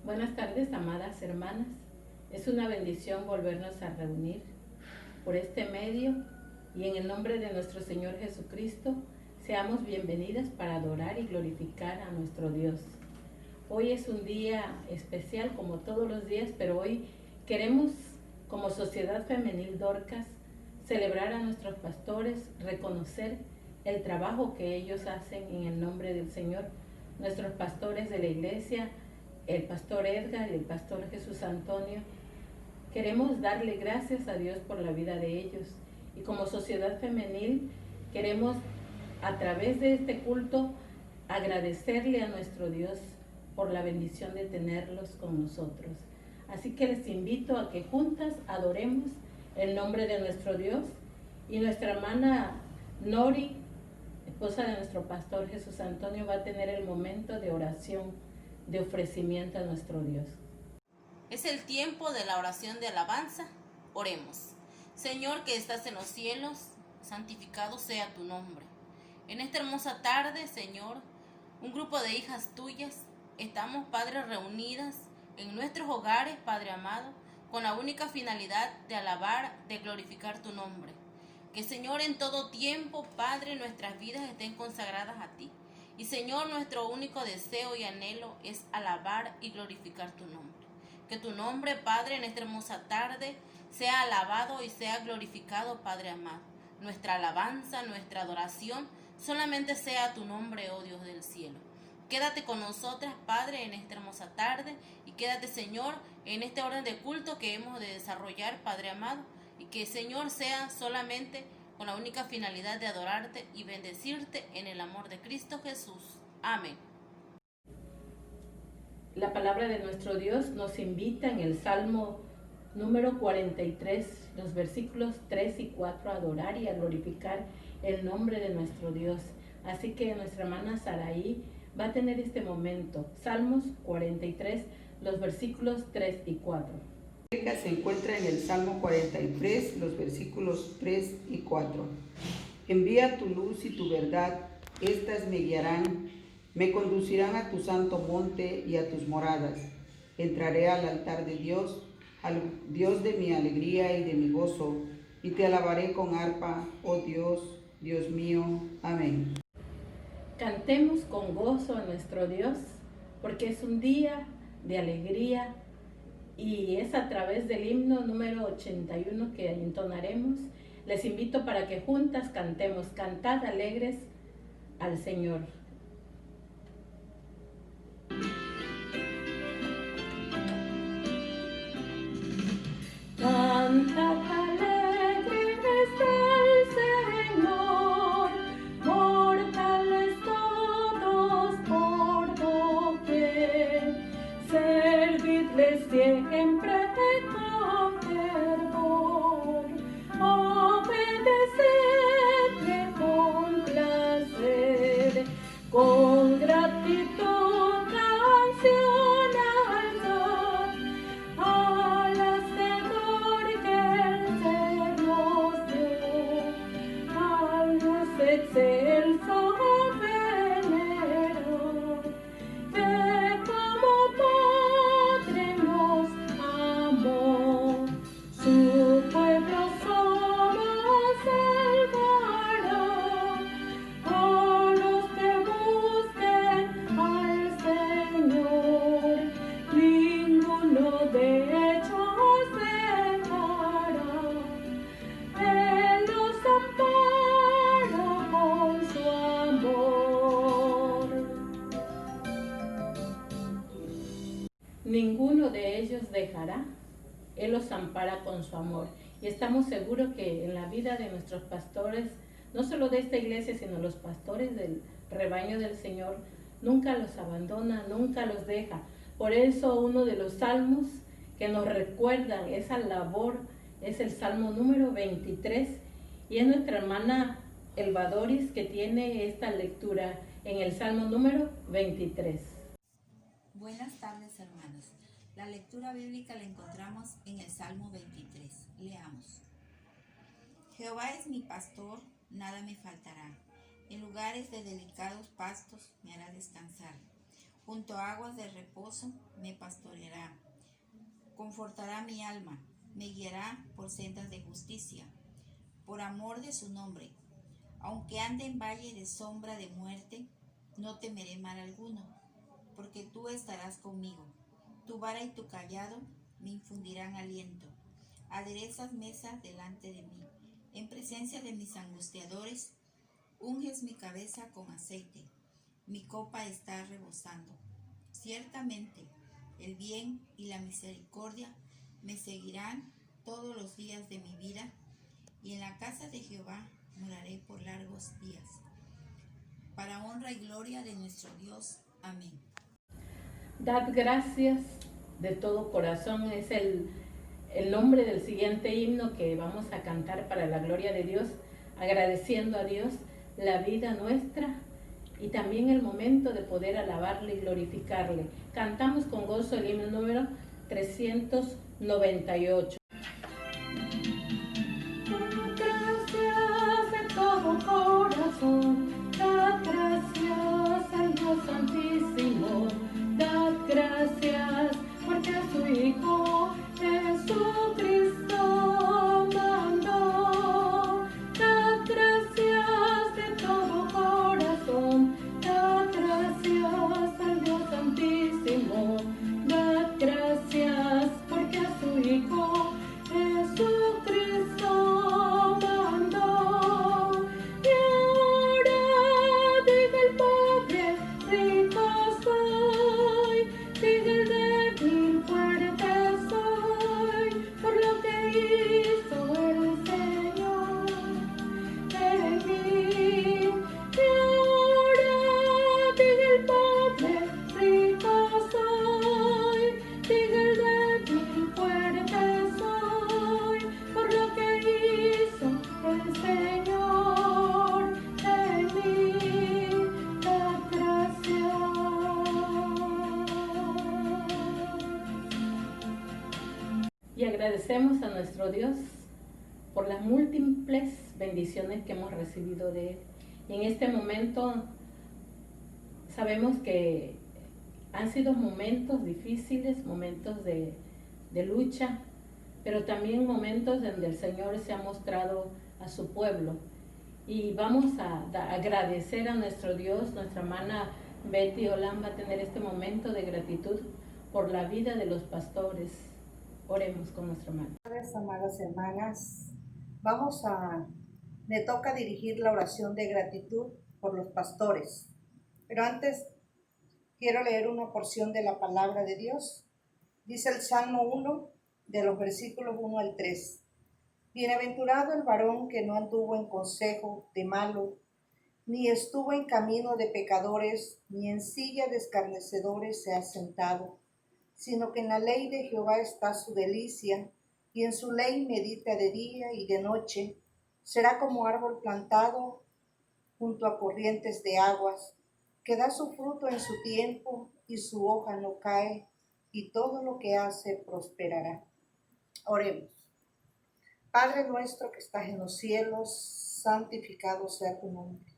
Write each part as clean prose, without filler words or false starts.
Buenas tardes, amadas hermanas. Es una bendición volvernos a reunir por este medio y en el nombre de nuestro Señor Jesucristo, seamos bienvenidas para adorar y glorificar a nuestro Dios. Hoy es un día especial como todos los días, pero hoy queremos, como Sociedad Femenil Dorcas, celebrar a nuestros pastores, reconocer el trabajo que ellos hacen en el nombre del Señor. Nuestros pastores de la iglesia, el pastor Edgar y el pastor Jesús Antonio, queremos darle gracias a Dios por la vida de ellos. Y como sociedad femenil queremos, a través de este culto, agradecerle a nuestro Dios por la bendición de tenerlos con nosotros. Así que les invito a que juntas adoremos el nombre de nuestro Dios, y nuestra hermana Nori, esposa de nuestro pastor Jesús Antonio, va a tener el momento de oración, de ofrecimiento a nuestro Dios. Es el tiempo de la oración de alabanza. Oremos. Señor que estás en los cielos, santificado sea tu nombre. En esta hermosa tarde, Señor, un grupo de hijas tuyas, estamos, Padre, reunidas en nuestros hogares, Padre amado, con la única finalidad de alabar, de glorificar tu nombre. Que, Señor, en todo tiempo, Padre, nuestras vidas estén consagradas a ti. Y, Señor, nuestro único deseo y anhelo es alabar y glorificar tu nombre. Que tu nombre, Padre, en esta hermosa tarde sea alabado y sea glorificado, Padre amado. Nuestra alabanza, nuestra adoración, solamente sea a tu nombre, oh Dios del cielo. Quédate con nosotras, Padre, en esta hermosa tarde, y quédate, Señor, en este orden de culto que hemos de desarrollar, Padre amado, y que, Señor, sea solamente con la única finalidad de adorarte y bendecirte en el amor de Cristo Jesús. Amén. La palabra de nuestro Dios nos invita en el Salmo número 43, los versículos 3 y 4, a adorar y a glorificar el nombre de nuestro Dios. Así que nuestra hermana Saraí va a tener este momento. Salmos 43, los versículos 3 y 4. Se encuentra en el Salmo 43, los versículos 3 y 4. Envía tu luz y tu verdad, estas me guiarán, me conducirán a tu santo monte y a tus moradas. Entraré al altar de Dios, al Dios de mi alegría y de mi gozo, y te alabaré con arpa, oh Dios, Dios mío. Amén. Cantemos con gozo a nuestro Dios, porque es un día de alegría, y es a través del himno número 81 que entonaremos. Les invito para que juntas cantemos. Cantad alegres al Señor. Cantad alegres al Señor, mortales todos por doquier, servidles siempre con fervor, obedecedle con placer, con gratitud canción alzad, al Hacedor que el ser nos dio, al más excelso venerar, que como Padre nos amó, su pueblo somos, salvará a los que busquen al Señor, ninguno de ellos dejará. Él los ampara con su amor. Ninguno de ellos dejará. Él los ampara con su amor. Y estamos seguros que en la vida de nuestros pastores, no solo de esta iglesia, sino los pastores del rebaño del Señor, nunca los abandona, nunca los deja. Por eso uno de los salmos que nos recuerdan esa labor es el Salmo número 23, y es nuestra hermana Elba Doris que tiene esta lectura en el Salmo número 23. Buenas tardes, hermanos. La lectura bíblica la encontramos en el Salmo 23. Leamos. Jehová es mi pastor, nada me faltará. En lugares de delicados pastos me hará descansar. Junto a aguas de reposo me pastoreará. Confortará mi alma, me guiará por sendas de justicia, por amor de su nombre. Aunque ande en valle de sombra de muerte, no temeré mal alguno, porque tú estarás conmigo. Tu vara y tu cayado me infundirán aliento. Aderezas mesa delante de mí, en presencia de mis angustiadores. Unges mi cabeza con aceite, mi copa está rebosando. Ciertamente, el bien y la misericordia me seguirán todos los días de mi vida, y en la casa de Jehová moraré por largos días. Para honra y gloria de nuestro Dios. Amén. Dad gracias de todo corazón es el nombre del siguiente himno que vamos a cantar para la gloria de Dios, agradeciendo a Dios la vida nuestra y también el momento de poder alabarle y glorificarle. Cantamos con gozo el himno número 398. Gracias de todo corazón, dad gracias al Dios Santísimo, dad gracias porque a su Hijo Jesucristo mandó. Dad gracias de todo corazón, dad gracias al Dios Santísimo, dad gracias porque a su Hijo Jesucristo mandó. Y ahora diga el pobre, rico soy, diga el débil, fuerte soy, por lo que hizo el Señor en mí. Y ahora diga el pobre, rico soy, diga el débil, fuerte soy, por lo que hizo el Señor en mí. Dad gracias. Y agradecemos a nuestro Dios por las múltiples bendiciones que hemos recibido de Él. Y en este momento sabemos que han sido momentos difíciles, momentos de lucha, pero también momentos donde el Señor se ha mostrado a su pueblo. Y vamos a agradecer a nuestro Dios. Nuestra hermana Betty Olan va a tener este momento de gratitud por la vida de los pastores. Oremos con nuestra hermana. Amadas hermanas, me toca dirigir la oración de gratitud por los pastores. Pero antes quiero leer una porción de la palabra de Dios. Dice el Salmo 1, de los versículos 1 al 3. Bienaventurado el varón que no anduvo en consejo de malo, ni estuvo en camino de pecadores, ni en silla de escarnecedores se ha sentado, sino que en la ley de Jehová está su delicia, y en su ley medita de día y de noche. Será como árbol plantado junto a corrientes de aguas, que da su fruto en su tiempo, y su hoja no cae, y todo lo que hace prosperará. Oremos. Padre nuestro que estás en los cielos, santificado sea tu nombre.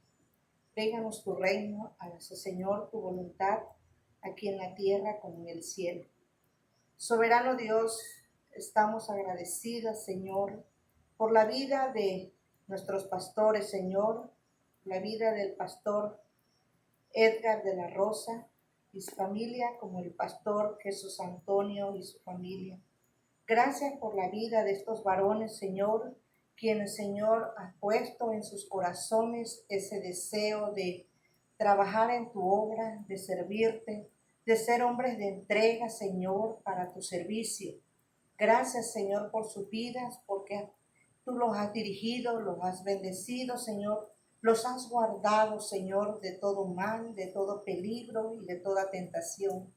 Vénganos tu reino, hágase Señor tu voluntad, aquí en la tierra como en el cielo. Soberano Dios, estamos agradecidas, Señor, por la vida de nuestros pastores, Señor, la vida del pastor Edgar de la Rosa y su familia, como el pastor Jesús Antonio y su familia. Gracias por la vida de estos varones, Señor, quienes, Señor, has puesto en sus corazones ese deseo de trabajar en tu obra, de servirte, de ser hombres de entrega, Señor, para tu servicio. Gracias, Señor, por sus vidas, porque tú los has dirigido, los has bendecido, Señor, los has guardado, Señor, de todo mal, de todo peligro y de toda tentación.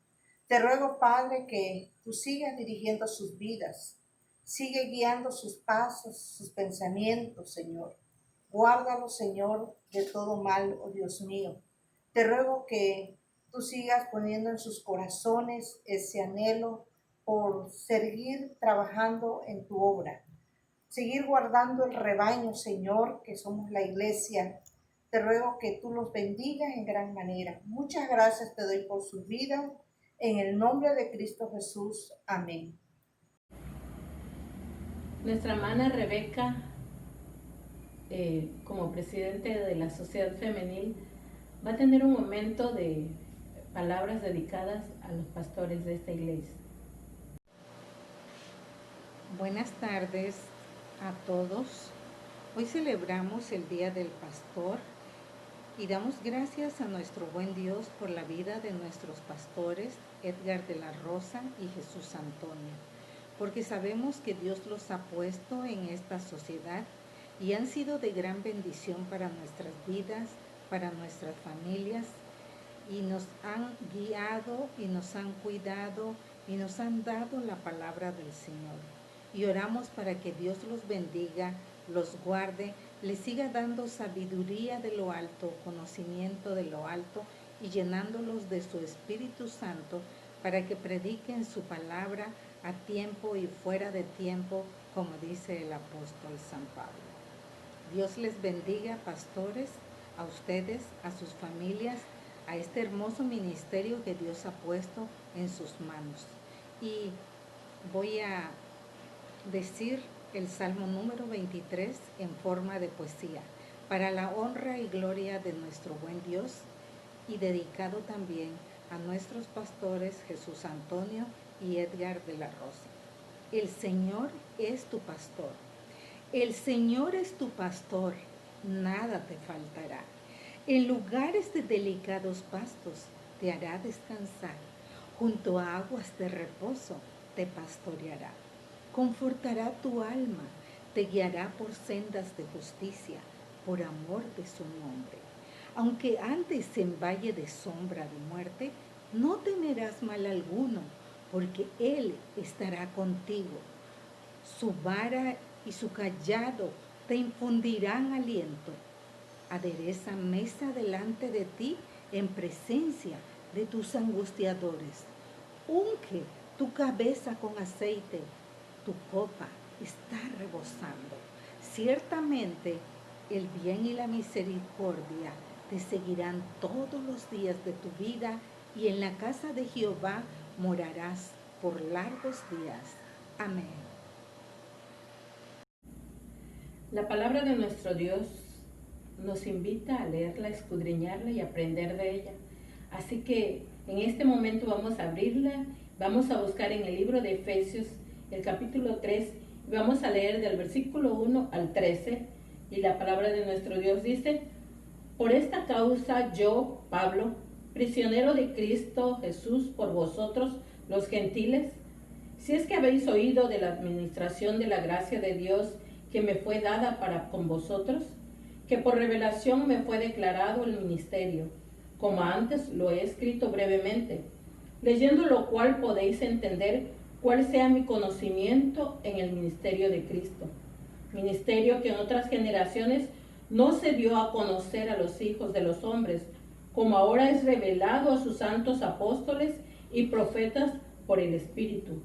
Te ruego, Padre, que tú sigas dirigiendo sus vidas, sigue guiando sus pasos, sus pensamientos, Señor. Guárdalos, Señor, de todo mal, oh Dios mío. Te ruego que tú sigas poniendo en sus corazones ese anhelo por seguir trabajando en tu obra, seguir guardando el rebaño, Señor, que somos la iglesia. te ruego que tú los bendigas en gran manera. Muchas gracias te doy por su vida. En el nombre de Cristo Jesús. Amén. Nuestra hermana Rebeca, como presidente de la Sociedad Femenil, va a tener un momento de palabras dedicadas a los pastores de esta iglesia. Buenas tardes a todos. Hoy celebramos el Día del Pastor y damos gracias a nuestro buen Dios por la vida de nuestros pastores Edgar de la Rosa y Jesús Antonio, porque sabemos que Dios los ha puesto en esta sociedad y han sido de gran bendición para nuestras vidas, para nuestras familias, y nos han guiado y nos han cuidado y nos han dado la palabra del Señor. Y oramos para que Dios los bendiga, los guarde, les siga dando sabiduría de lo alto, conocimiento de lo alto y llenándolos de su Espíritu Santo para que prediquen su palabra a tiempo y fuera de tiempo, como dice el apóstol San Pablo. Dios les bendiga, pastores, a ustedes, a sus familias, a este hermoso ministerio que Dios ha puesto en sus manos. Y voy a decir el Salmo número 23 en forma de poesía, para la honra y gloria de nuestro buen Dios, y dedicado también a nuestros pastores Jesús Antonio y Edgar de la Rosa. El Señor es tu pastor. El Señor es tu pastor, nada te faltará. En lugares de delicados pastos te hará descansar, junto a aguas de reposo te pastoreará. Confortará tu alma, te guiará por sendas de justicia, por amor de su nombre. Aunque andes en valle de sombra de muerte, no temerás mal alguno, porque Él estará contigo. Su vara y su cayado te infundirán aliento. Adereza mesa delante de ti en presencia de tus angustiadores. Unge tu cabeza con aceite, tu copa está rebosando. Ciertamente el bien y la misericordia te seguirán todos los días de tu vida, y en la casa de Jehová morarás por largos días. Amén. La palabra de nuestro Dios nos invita a leerla, escudriñarla y aprender de ella. Así que en este momento vamos a abrirla, vamos a buscar en el libro de Efesios, el capítulo 3, y vamos a leer del versículo 1 al 13, y la palabra de nuestro Dios dice: por esta causa yo, Pablo, prisionero de Cristo Jesús por vosotros los gentiles, si es que habéis oído de la administración de la gracia de Dios que me fue dada para con vosotros, que por revelación me fue declarado el ministerio, como antes lo he escrito brevemente, leyendo lo cual podéis entender cuál sea mi conocimiento en el ministerio de Cristo, ministerio que en otras generaciones no se dio a conocer a los hijos de los hombres, como ahora es revelado a sus santos apóstoles y profetas por el Espíritu,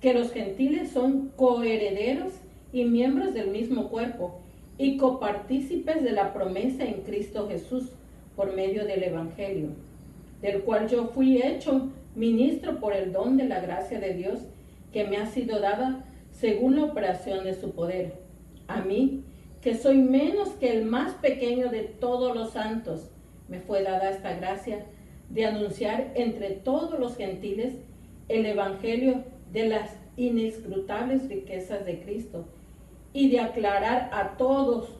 que los gentiles son coherederos y miembros del mismo cuerpo, y copartícipes de la promesa en Cristo Jesús, por medio del Evangelio, del cual yo fui hecho ministro por el don de la gracia de Dios que me ha sido dada según la operación de su poder. A mí, que soy menos que el más pequeño de todos los santos, me fue dada esta gracia de anunciar entre todos los gentiles el Evangelio de las inescrutables riquezas de Cristo, y de aclarar a todos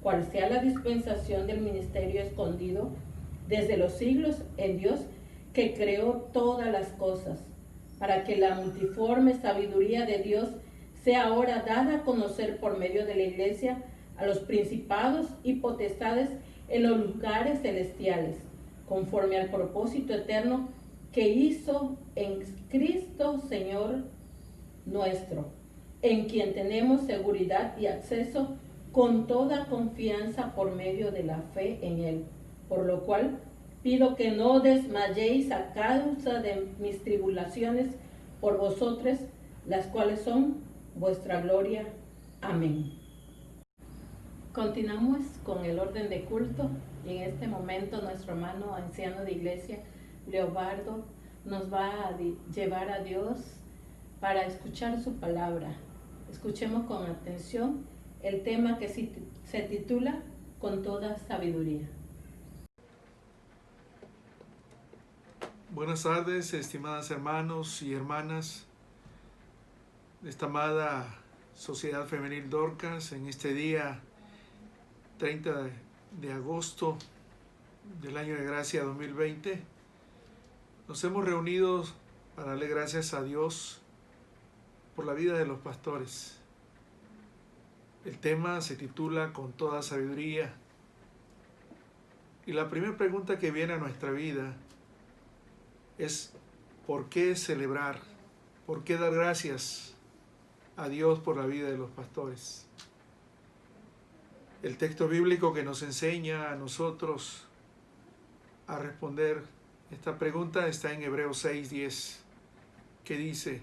cuál sea la dispensación del ministerio escondido desde los siglos en Dios, que creó todas las cosas, para que la multiforme sabiduría de Dios sea ahora dada a conocer por medio de la Iglesia a los principados y potestades en los lugares celestiales, conforme al propósito eterno que hizo en Cristo Señor nuestro, en quien tenemos seguridad y acceso con toda confianza por medio de la fe en Él. Por lo cual pido que no desmayéis a causa de mis tribulaciones por vosotros, las cuales son vuestra gloria. Amén. Continuamos con el orden de culto y en este momento nuestro hermano anciano de iglesia, Leobardo, nos va a llevar a Dios para escuchar su palabra. Escuchemos con atención el tema que se titula Con toda sabiduría. Buenas tardes, estimadas hermanos y hermanas de esta amada Sociedad Femenil Dorcas, en este día 30 de agosto del año de gracia 2020. Nos hemos reunido para darle gracias a Dios por la vida de los pastores. El tema se titula Con toda sabiduría. Y la primera pregunta que viene a nuestra vida es ¿por qué celebrar? ¿Por qué dar gracias a Dios por la vida de los pastores? El texto bíblico que nos enseña a nosotros a responder esta pregunta está en Hebreos 6:10, que dice: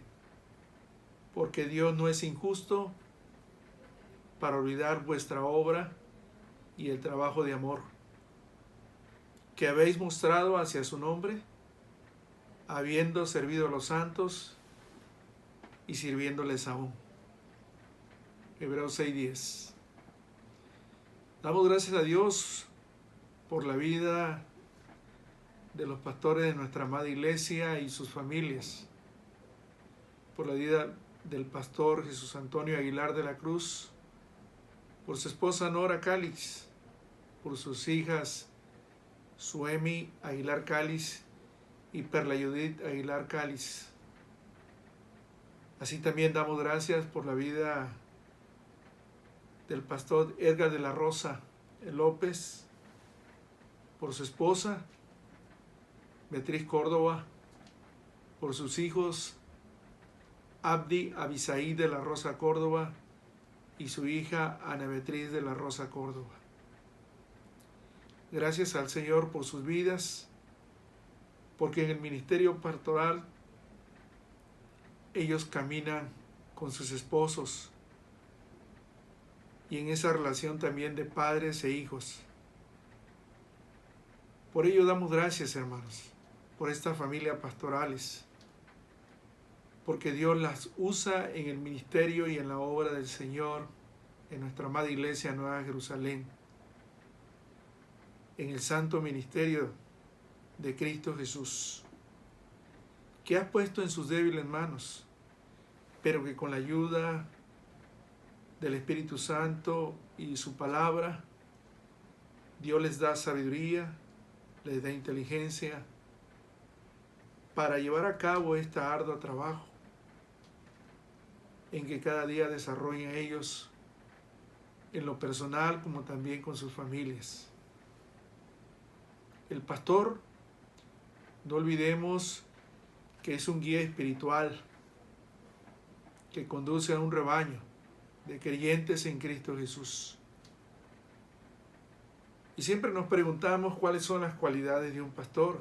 porque Dios no es injusto para olvidar vuestra obra y el trabajo de amor que habéis mostrado hacia su nombre, habiendo servido a los santos y sirviéndoles aún. Hebreos 6:10. Damos gracias a Dios por la vida de los pastores de nuestra amada iglesia y sus familias, por la vida del pastor Jesús Antonio Aguilar de la Cruz, por su esposa Nora Cáliz, por sus hijas Suemi Aguilar Cáliz y Perla Judith Aguilar Cáliz. Así también damos gracias por la vida del pastor Edgar de la Rosa López, por su esposa Beatriz Córdoba, por sus hijos Abdi Abisaí de la Rosa Córdoba y su hija Ana Beatriz de la Rosa Córdoba. Gracias al Señor por sus vidas, porque en el ministerio pastoral ellos caminan con sus esposos y en esa relación también de padres e hijos. Por ello damos gracias, hermanos, por estas familias pastorales, porque Dios las usa en el ministerio y en la obra del Señor en nuestra amada iglesia Nueva Jerusalén, en el santo ministerio de Cristo Jesús, que has puesto en sus débiles manos, pero que con la ayuda del Espíritu Santo y su palabra, Dios les da sabiduría, les da inteligencia para llevar a cabo este arduo trabajo en que cada día desarrollan ellos en lo personal como también con sus familias. El pastor, no olvidemos que es un guía espiritual que conduce a un rebaño de creyentes en Cristo Jesús. Y siempre nos preguntamos cuáles son las cualidades de un pastor.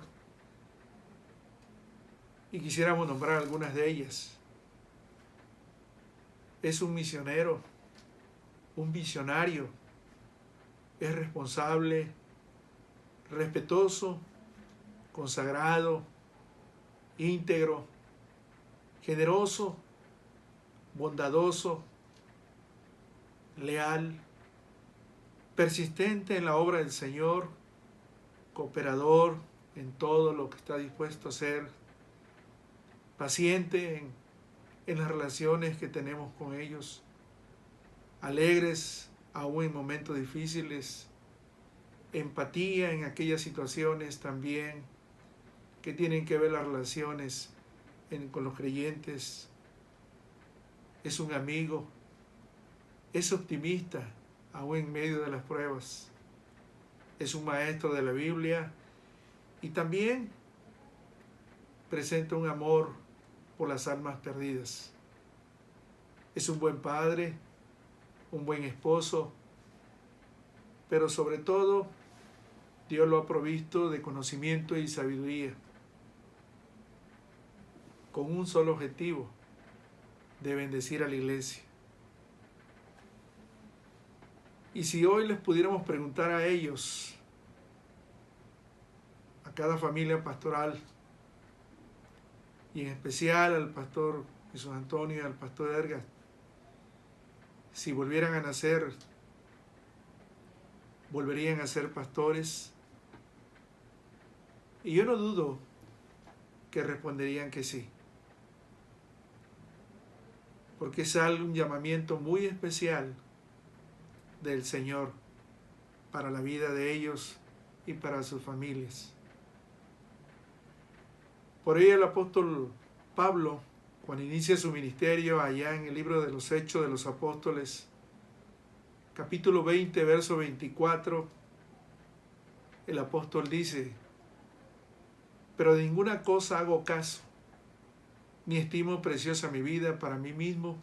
Y quisiéramos nombrar algunas de ellas. Es un misionero, un visionario, es responsable, respetuoso, consagrado, íntegro, generoso, bondadoso, leal, persistente en la obra del Señor, cooperador en todo lo que está dispuesto a hacer, paciente en las relaciones que tenemos con ellos, alegres aún en momentos difíciles, empatía en aquellas situaciones también que tienen que ver las relaciones con los creyentes. Es un amigo, es optimista aún en medio de las pruebas, es un maestro de la Biblia y también presenta un amor por las almas perdidas. Es un buen padre, un buen esposo, pero sobre todo Dios lo ha provisto de conocimiento y sabiduría, con un solo objetivo, de bendecir a la iglesia. Y si hoy les pudiéramos preguntar a ellos, a cada familia pastoral, y en especial al pastor Jesús Antonio y al pastor Edgar, si volvieran a nacer, volverían a ser pastores. Y yo no dudo que responderían que sí, porque es un llamamiento muy especial del Señor para la vida de ellos y para sus familias. Por ello el apóstol Pablo, cuando inicia su ministerio allá en el libro de los Hechos de los Apóstoles, capítulo 20, verso 24, el apóstol dice: pero de ninguna cosa hago caso, ni estimo preciosa mi vida para mí mismo,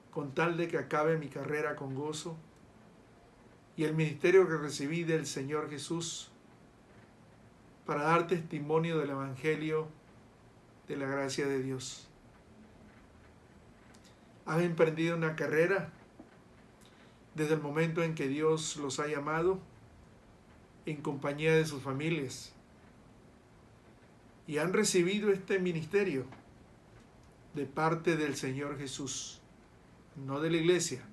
con tal de que acabe mi carrera con gozo y el ministerio que recibí del Señor Jesús, para dar testimonio del Evangelio de la gracia de Dios. Han emprendido una carrera desde el momento en que Dios los ha llamado, en compañía de sus familias, y han recibido este ministerio de parte del Señor Jesús, no de la iglesia,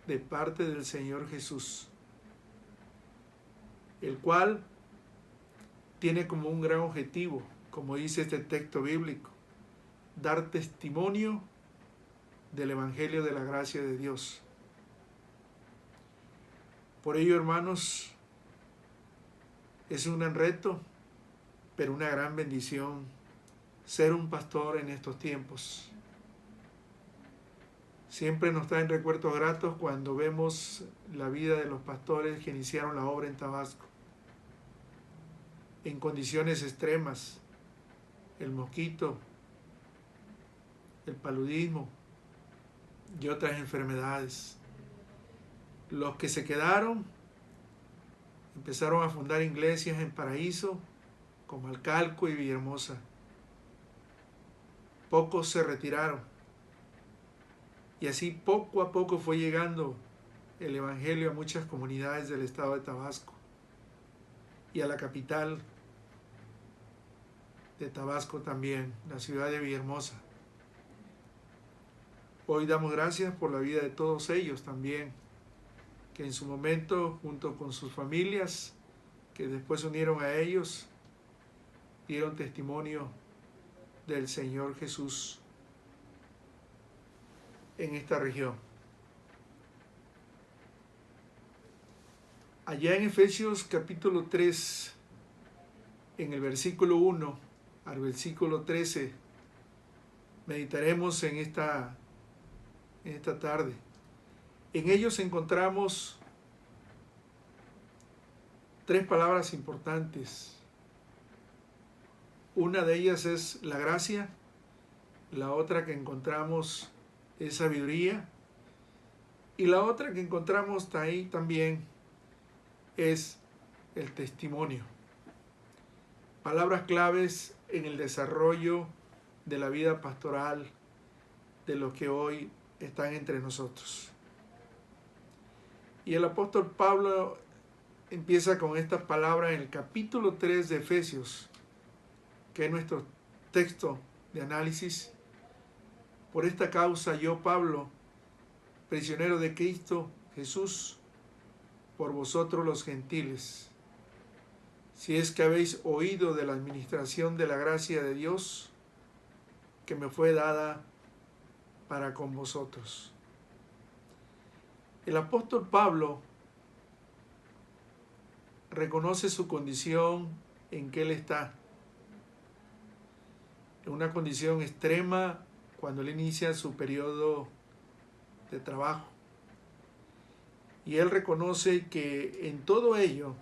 de parte del Señor Jesús, el cual tiene como un gran objetivo, como dice este texto bíblico, dar testimonio del Evangelio de la gracia de Dios. Por ello, hermanos, es un gran reto, pero una gran bendición ser un pastor en estos tiempos. Siempre nos traen recuerdos gratos cuando vemos la vida de los pastores que iniciaron la obra en Tabasco, en condiciones extremas, el mosquito, el paludismo y otras enfermedades. Los que se quedaron empezaron a fundar iglesias en Paraíso, como Alcalco y Villahermosa. Pocos se retiraron. Y así poco a poco fue llegando el Evangelio a muchas comunidades del estado de Tabasco y a la capital de Tabasco también, la ciudad de Villahermosa. Hoy damos gracias por la vida de todos ellos también, que en su momento, junto con sus familias, que después se unieron a ellos, dieron testimonio del Señor Jesús en esta región. Allá en Efesios capítulo 3, en el versículo 1 al versículo 13, meditaremos en esta tarde. En ellos encontramos tres palabras importantes. Una de ellas es la gracia, la otra que encontramos es sabiduría, y la otra que encontramos ahí también es el testimonio. Palabras claves en el desarrollo de la vida pastoral de los que hoy están entre nosotros. Y el apóstol Pablo empieza con estas palabras en el capítulo 3 de Efesios, que es nuestro texto de análisis. Por esta causa yo, Pablo, prisionero de Cristo Jesús, por vosotros los gentiles, si es que habéis oído de la administración de la gracia de Dios, que me fue dada para con vosotros. El apóstol Pablo reconoce su condición en que él está, en una condición extrema cuando él inicia su periodo de trabajo. Y él reconoce que en todo ello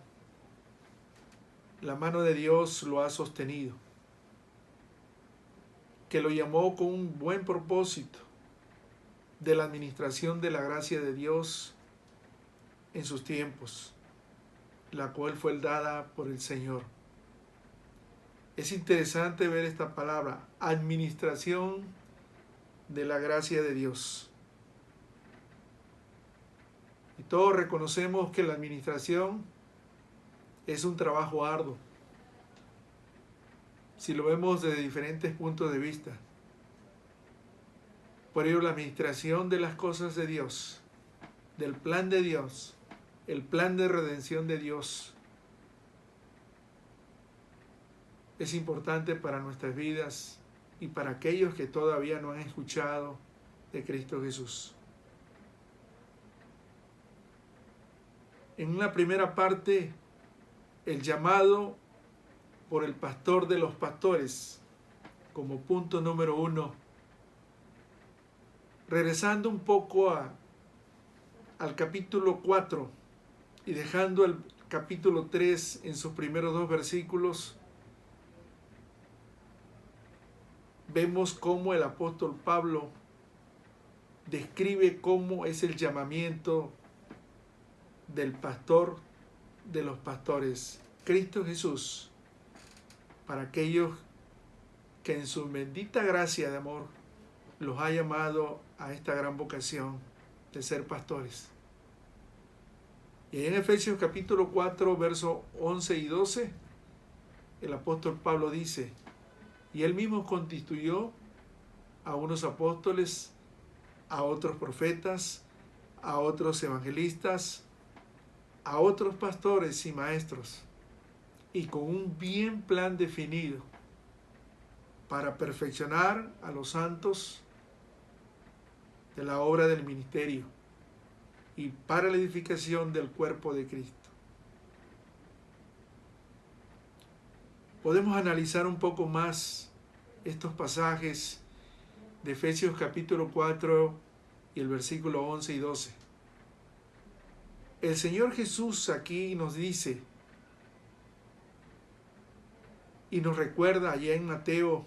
la mano de Dios lo ha sostenido, que lo llamó con un buen propósito de la administración de la gracia de Dios en sus tiempos, la cual fue dada por el Señor. Es interesante ver esta palabra, administración de la gracia de Dios. Y todos reconocemos que la administración es un trabajo arduo, si lo vemos desde diferentes puntos de vista. Por ello, la administración de las cosas de Dios, del plan de Dios, el plan de redención de Dios, es importante para nuestras vidas y para aquellos que todavía no han escuchado de Cristo Jesús. En una primera parte, el llamado por el pastor de los pastores, como punto número 1, regresando un poco al capítulo 4 y dejando el capítulo 3 en sus primeros 2 versículos, vemos cómo el apóstol Pablo describe cómo es el llamamiento del pastor de los pastores, Cristo Jesús, para aquellos que en su bendita gracia de amor los ha llamado a esta gran vocación de ser pastores. Y en Efesios capítulo 4, versos 11 y 12, el apóstol Pablo dice: y él mismo constituyó a unos apóstoles, a otros profetas, a otros evangelistas, a otros pastores y maestros, y con un bien plan definido para perfeccionar a los santos de la obra del ministerio y para la edificación del cuerpo de Cristo. Podemos analizar un poco más estos pasajes de Efesios capítulo 4 y el versículo 11 y 12. El Señor Jesús aquí nos dice y nos recuerda allá en Mateo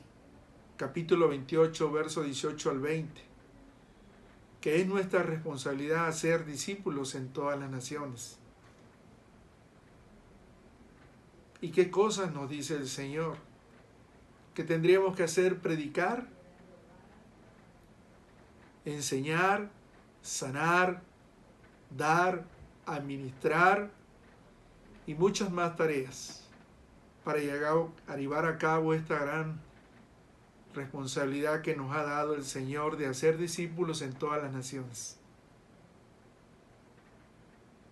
capítulo 28, verso 18 al 20, que es nuestra responsabilidad hacer discípulos en todas las naciones. ¿Y qué cosas nos dice el Señor? Que tendríamos que hacer: predicar, enseñar, sanar, dar, administrar y muchas más tareas para llevar a cabo esta gran responsabilidad que nos ha dado el Señor de hacer discípulos en todas las naciones.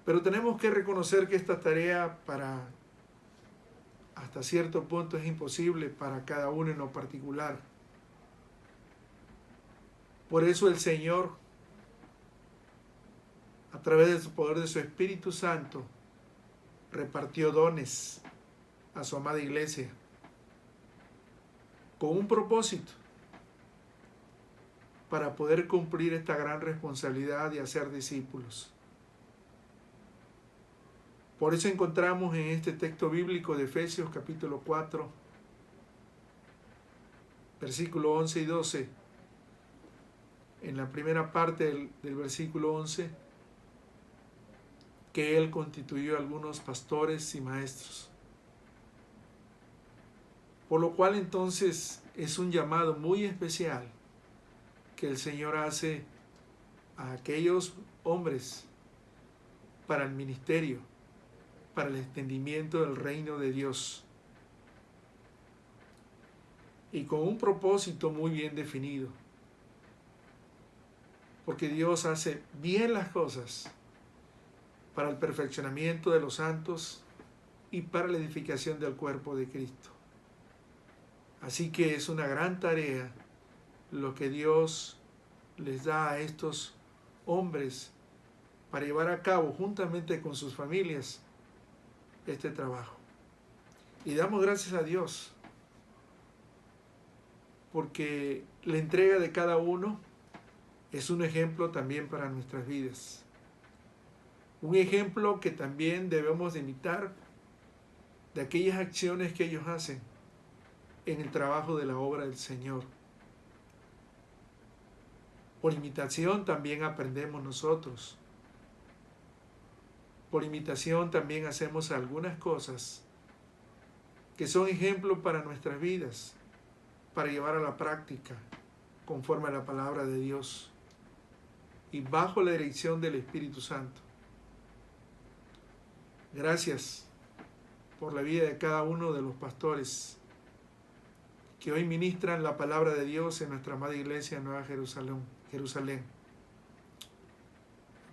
Pero tenemos que reconocer que esta tarea hasta cierto punto es imposible para cada uno en lo particular. Por eso el Señor, a través del poder de su Espíritu Santo, repartió dones a su amada iglesia con un propósito: para poder cumplir esta gran responsabilidad de hacer discípulos. Por eso encontramos en este texto bíblico de Efesios capítulo 4, versículo 11 y 12, en la primera parte del versículo 11, que Él constituyó a algunos pastores y maestros. Por lo cual entonces es un llamado muy especial que el Señor hace a aquellos hombres para el ministerio, para el extendimiento del reino de Dios, y con un propósito muy bien definido, porque Dios hace bien las cosas para el perfeccionamiento de los santos y para la edificación del cuerpo de Cristo. Así que es una gran tarea lo que Dios les da a estos hombres para llevar a cabo juntamente con sus familias este trabajo. Y damos gracias a Dios porque la entrega de cada uno es un ejemplo también para nuestras vidas. Un ejemplo que también debemos de imitar de aquellas acciones que ellos hacen en el trabajo de la obra del Señor. Por imitación también aprendemos nosotros. Por imitación también hacemos algunas cosas que son ejemplo para nuestras vidas, para llevar a la práctica conforme a la palabra de Dios y bajo la dirección del Espíritu Santo. Gracias por la vida de cada uno de los pastores que hoy ministran la palabra de Dios en nuestra amada iglesia Nueva Jerusalén.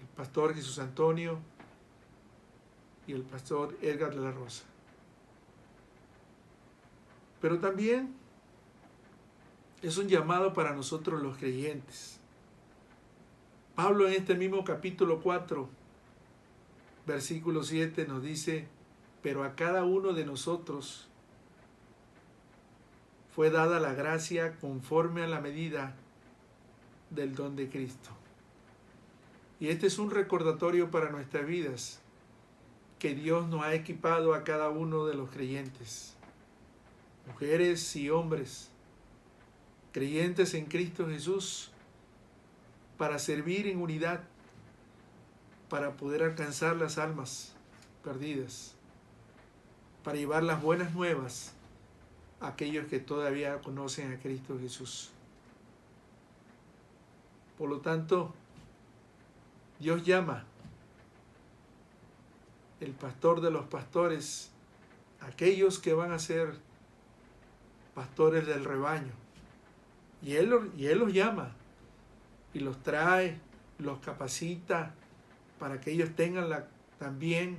El pastor Jesús Antonio y el pastor Edgar de la Rosa. Pero también es un llamado para nosotros los creyentes. Pablo en este mismo capítulo 4, versículo 7 nos dice: pero a cada uno de nosotros fue dada la gracia conforme a la medida del don de Cristo. Y este es un recordatorio para nuestras vidas, que Dios nos ha equipado a cada uno de los creyentes, mujeres y hombres, creyentes en Cristo Jesús, para servir en unidad, para poder alcanzar las almas perdidas, para llevar las buenas nuevas a aquellos que todavía conocen a Cristo Jesús. Por lo tanto, Dios llama el pastor de los pastores, aquellos que van a ser pastores del rebaño. Y Él los llama y los trae, los capacita para que ellos tengan también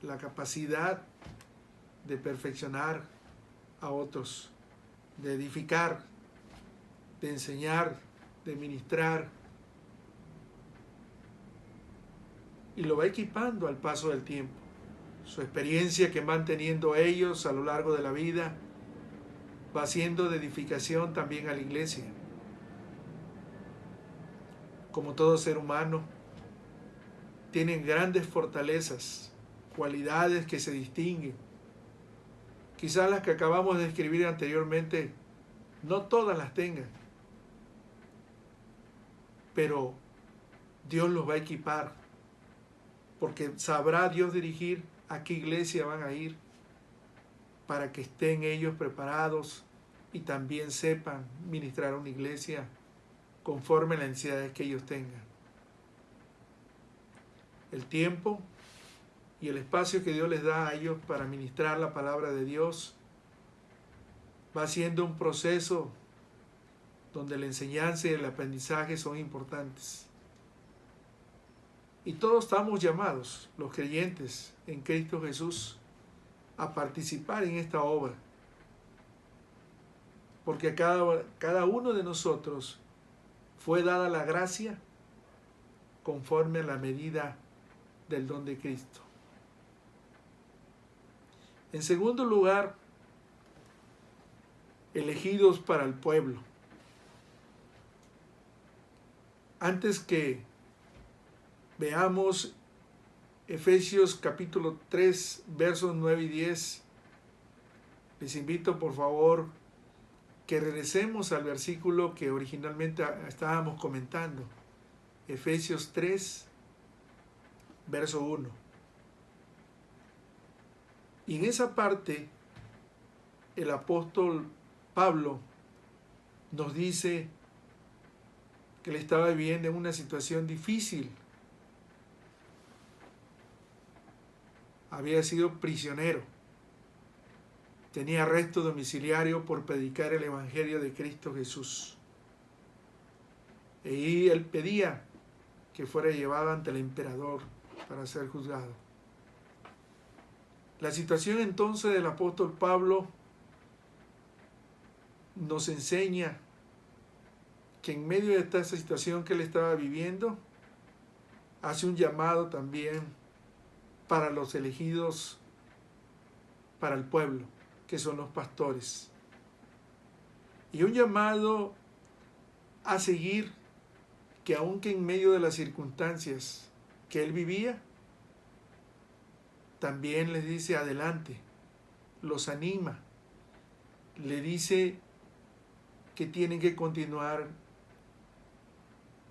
la capacidad de perfeccionar a otros, de edificar, de enseñar, de ministrar. Y lo va equipando al paso del tiempo. Su experiencia que van teniendo ellos a lo largo de la vida va siendo de edificación también a la iglesia. Como todo ser humano, tienen grandes fortalezas, cualidades que se distinguen. Quizás las que acabamos de escribir anteriormente, no todas las tengan, pero Dios los va a equipar, porque sabrá Dios dirigir a qué iglesia van a ir, para que estén ellos preparados y también sepan ministrar a una iglesia conforme a las necesidades que ellos tengan. El tiempo y el espacio que Dios les da a ellos para ministrar la palabra de Dios va siendo un proceso donde la enseñanza y el aprendizaje son importantes. Y todos estamos llamados, los creyentes en Cristo Jesús, a participar en esta obra, porque a cada uno de nosotros fue dada la gracia conforme a la medida del don de Cristo. En segundo lugar, elegidos para el pueblo. Antes que veamos Efesios capítulo 3, versos 9 y 10, les invito por favor que regresemos al versículo que originalmente estábamos comentando. Efesios 3, verso 1. Y en esa parte, el apóstol Pablo nos dice que él estaba viviendo en una situación difícil. Había sido prisionero. Tenía arresto domiciliario por predicar el Evangelio de Cristo Jesús. Y él pedía que fuera llevado ante el emperador para ser juzgado. La situación entonces del apóstol Pablo nos enseña que en medio de esta situación que él estaba viviendo, hace un llamado también para los elegidos, para el pueblo, que son los pastores. Y un llamado a seguir, que aunque en medio de las circunstancias que él vivía, también les dice adelante, los anima, le dice que tienen que continuar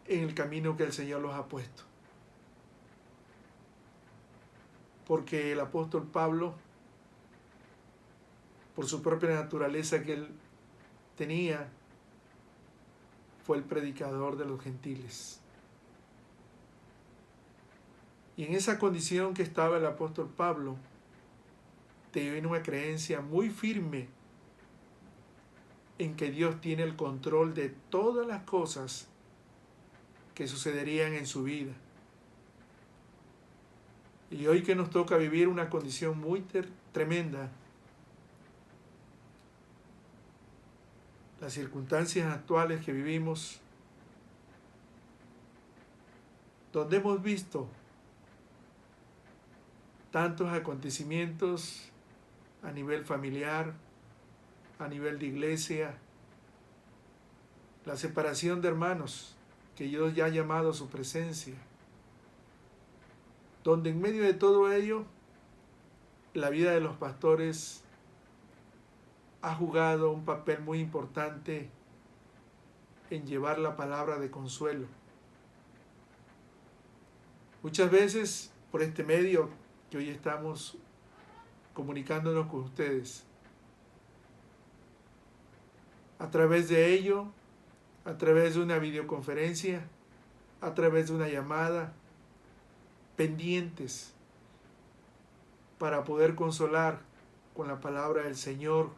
en el camino que el Señor los ha puesto. Porque el apóstol Pablo, por su propia naturaleza que él tenía, fue el predicador de los gentiles. Y en esa condición que estaba el apóstol Pablo, tenía una creencia muy firme en que Dios tiene el control de todas las cosas que sucederían en su vida. Y hoy que nos toca vivir una condición muy tremenda, las circunstancias actuales que vivimos, donde hemos visto tantos acontecimientos a nivel familiar, a nivel de iglesia, la separación de hermanos que Dios ya ha llamado a su presencia, donde en medio de todo ello la vida de los pastores ha jugado un papel muy importante en llevar la palabra de consuelo. Muchas veces por este medio que hoy estamos comunicándonos con ustedes, a través de ello, a través de una videoconferencia, a través de una llamada, pendientes para poder consolar con la palabra del Señor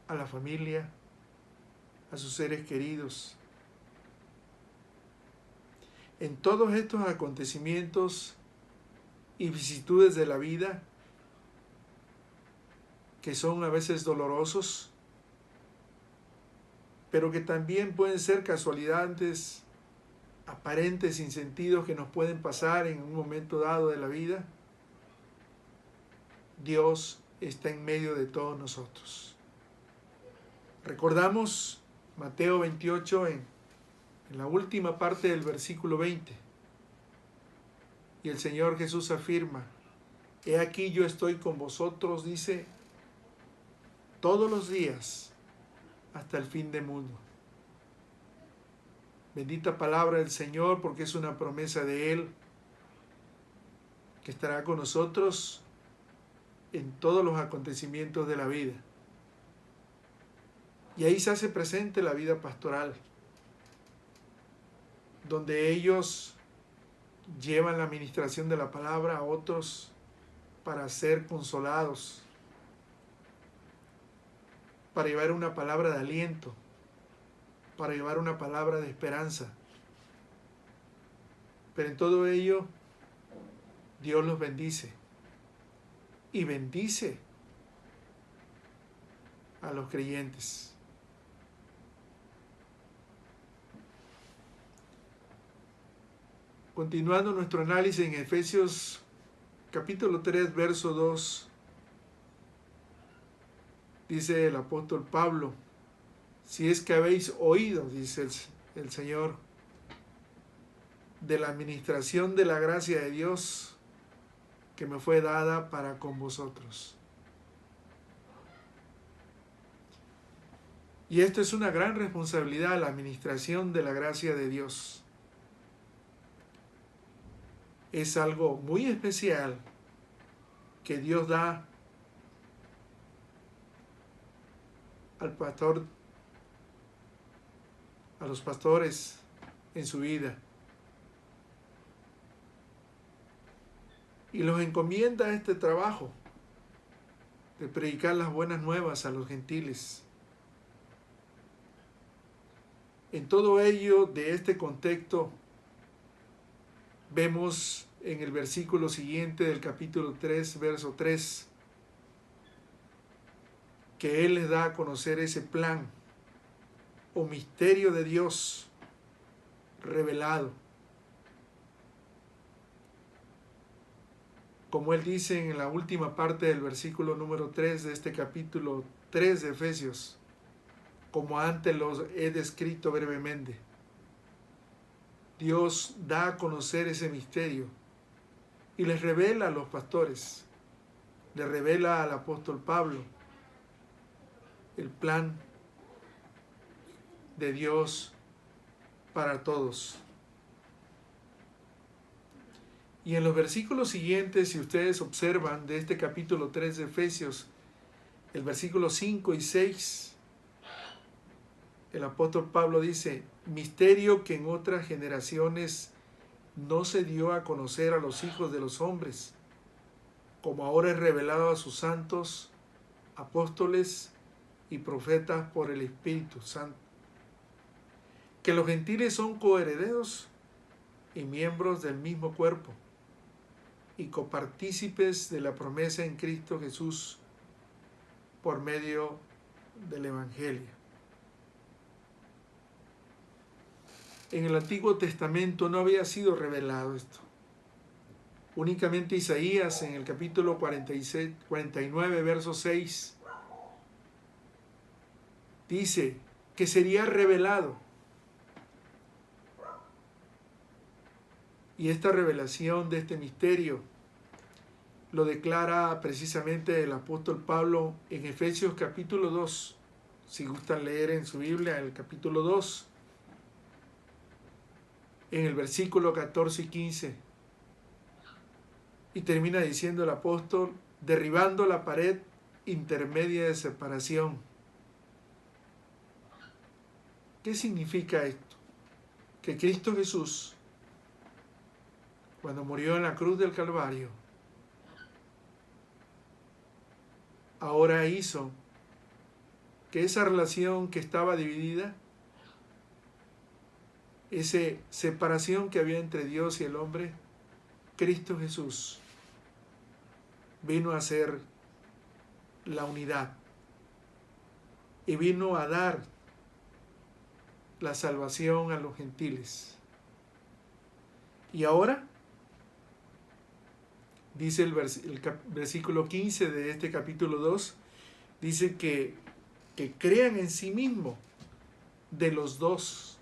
a la familia, a sus seres queridos. En todos estos acontecimientos y vicisitudes de la vida, que son a veces dolorosos, pero que también pueden ser casualidades aparentes, sin sentido, que nos pueden pasar en un momento dado de la vida, Dios está en medio de todos nosotros. Recordamos Mateo 28 en la última parte del versículo 20. Y el Señor Jesús afirma: he aquí yo estoy con vosotros, dice, todos los días hasta el fin del mundo. Bendita palabra del Señor, porque es una promesa de Él, que estará con nosotros en todos los acontecimientos de la vida. Y ahí se hace presente la vida pastoral, donde ellos llevan la administración de la palabra a otros para ser consolados, para llevar una palabra de aliento, para llevar una palabra de esperanza. Pero en todo ello, Dios los bendice y bendice a los creyentes. Continuando nuestro análisis en Efesios capítulo 3, verso 2, dice el apóstol Pablo: si es que habéis oído, dice el Señor, de la administración de la gracia de Dios que me fue dada para con vosotros. Y esto es una gran responsabilidad, la administración de la gracia de Dios. Es algo muy especial que Dios da al pastor, a los pastores en su vida. Y los encomienda este trabajo de predicar las buenas nuevas a los gentiles. En todo ello, de este contexto, vemos en el versículo siguiente del capítulo 3, verso 3, que Él les da a conocer ese plan o misterio de Dios revelado. Como Él dice en la última parte del versículo número 3 de este capítulo 3 de Efesios, como antes los he descrito brevemente. Dios da a conocer ese misterio y les revela a los pastores, les revela al apóstol Pablo el plan de Dios para todos. Y en los versículos siguientes, si ustedes observan de este capítulo 3 de Efesios, el versículo 5 y 6, el apóstol Pablo dice: misterio que en otras generaciones no se dio a conocer a los hijos de los hombres, como ahora es revelado a sus santos, apóstoles y profetas por el Espíritu Santo, que los gentiles son coherederos y miembros del mismo cuerpo, y copartícipes de la promesa en Cristo Jesús por medio del Evangelio. En el Antiguo Testamento no había sido revelado esto. Únicamente Isaías en el capítulo 49, verso 6, dice que sería revelado. Y esta revelación de este misterio lo declara precisamente el apóstol Pablo en Efesios capítulo 2. Si gustan leer en su Biblia el capítulo 2, en el versículo 14 y 15. Y termina diciendo el apóstol, derribando la pared intermedia de separación. ¿Qué significa esto? Que Cristo Jesús, cuando murió en la cruz del Calvario, ahora hizo que esa relación que estaba dividida, esa separación que había entre Dios y el hombre, Cristo Jesús vino a ser la unidad y vino a dar la salvación a los gentiles. Y ahora, dice el versículo 15 de este capítulo 2, dice que crean en sí mismo de los dos,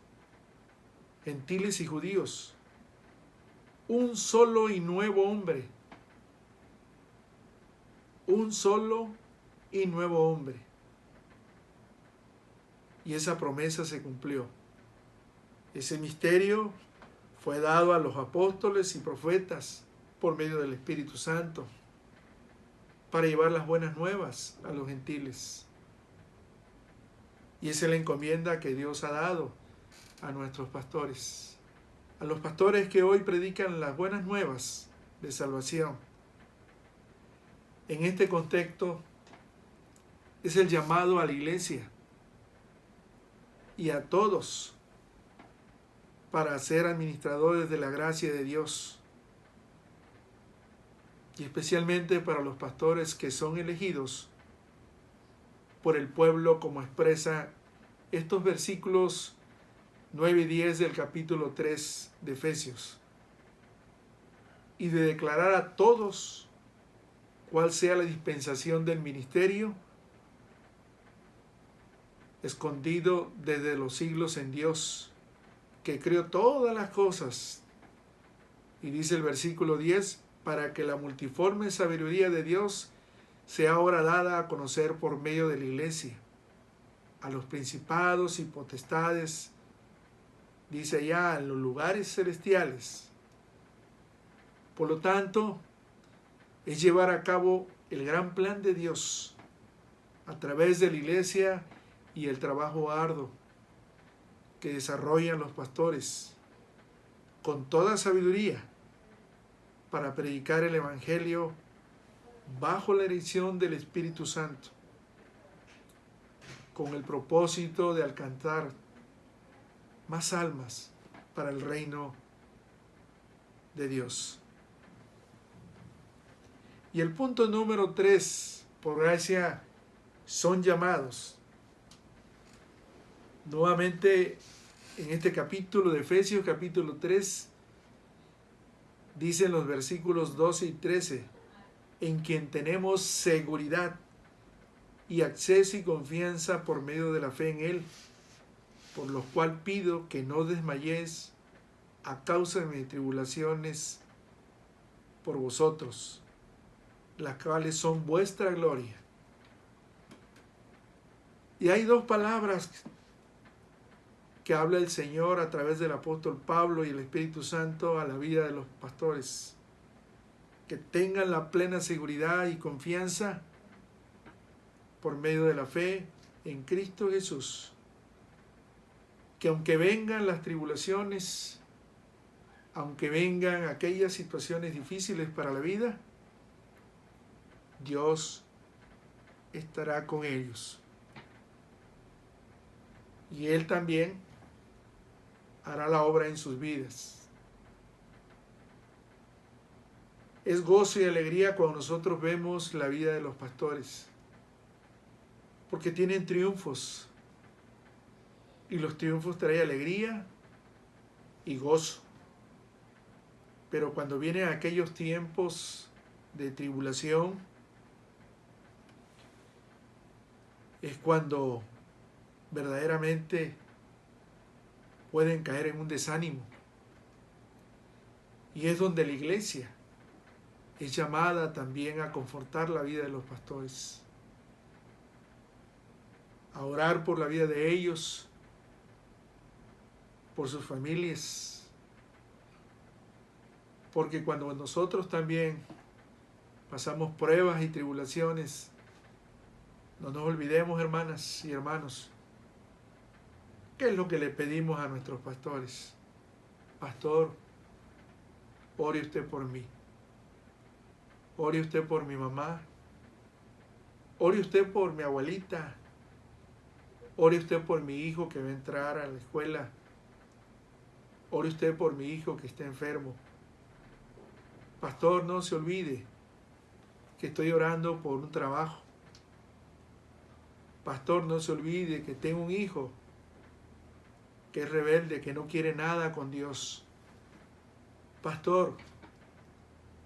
gentiles y judíos, un solo y nuevo hombre. Un solo y nuevo hombre. Y esa promesa se cumplió. Ese misterio fue dado a los apóstoles y profetas por medio del Espíritu Santo para llevar las buenas nuevas a los gentiles. Y esa es la encomienda que Dios ha dado a nuestros pastores, a los pastores que hoy predican las buenas nuevas de salvación. En este contexto es el llamado a la iglesia y a todos para ser administradores de la gracia de Dios, y especialmente para los pastores que son elegidos por el pueblo, como expresa estos versículos 9 y 10 del capítulo 3 de Efesios, y de declarar a todos cuál sea la dispensación del ministerio escondido desde los siglos en Dios, que creó todas las cosas. Y dice el versículo 10, para que la multiforme sabiduría de Dios sea ahora dada a conocer por medio de la iglesia, a los principados y potestades, dice allá, en los lugares celestiales. Por lo tanto, es llevar a cabo el gran plan de Dios a través de la iglesia y el trabajo arduo que desarrollan los pastores con toda sabiduría para predicar el Evangelio bajo la dirección del Espíritu Santo, con el propósito de alcanzar más almas para el reino de Dios. Y el punto número 3, por gracia, son llamados. Nuevamente, en este capítulo de Efesios, capítulo 3, dicen los versículos 12 y 13, en quien tenemos seguridad y acceso y confianza por medio de la fe en Él, por lo cual pido que no desmayéis a causa de mis tribulaciones por vosotros, las cuales son vuestra gloria. Y hay dos palabras que habla el Señor a través del apóstol Pablo y el Espíritu Santo a la vida de los pastores, que tengan la plena seguridad y confianza por medio de la fe en Cristo Jesús, que aunque vengan las tribulaciones, aunque vengan aquellas situaciones difíciles para la vida, Dios estará con ellos. Y Él también hará la obra en sus vidas. Es gozo y alegría cuando nosotros vemos la vida de los pastores, porque tienen triunfos, y los triunfos traen alegría y gozo. Pero cuando vienen aquellos tiempos de tribulación, es cuando verdaderamente pueden caer en un desánimo. Y es donde la iglesia es llamada también a confortar la vida de los pastores, a orar por la vida de ellos, por sus familias, porque cuando nosotros también pasamos pruebas y tribulaciones, no nos olvidemos, hermanas y hermanos, ¿qué es lo que le pedimos a nuestros pastores? Pastor, ore usted por mí, ore usted por mi mamá, ore usted por mi abuelita, ore usted por mi hijo que va a entrar a la escuela, ore usted por mi hijo que está enfermo. Pastor, no se olvide que estoy orando por un trabajo. Pastor, no se olvide que tengo un hijo que es rebelde, que no quiere nada con Dios. Pastor,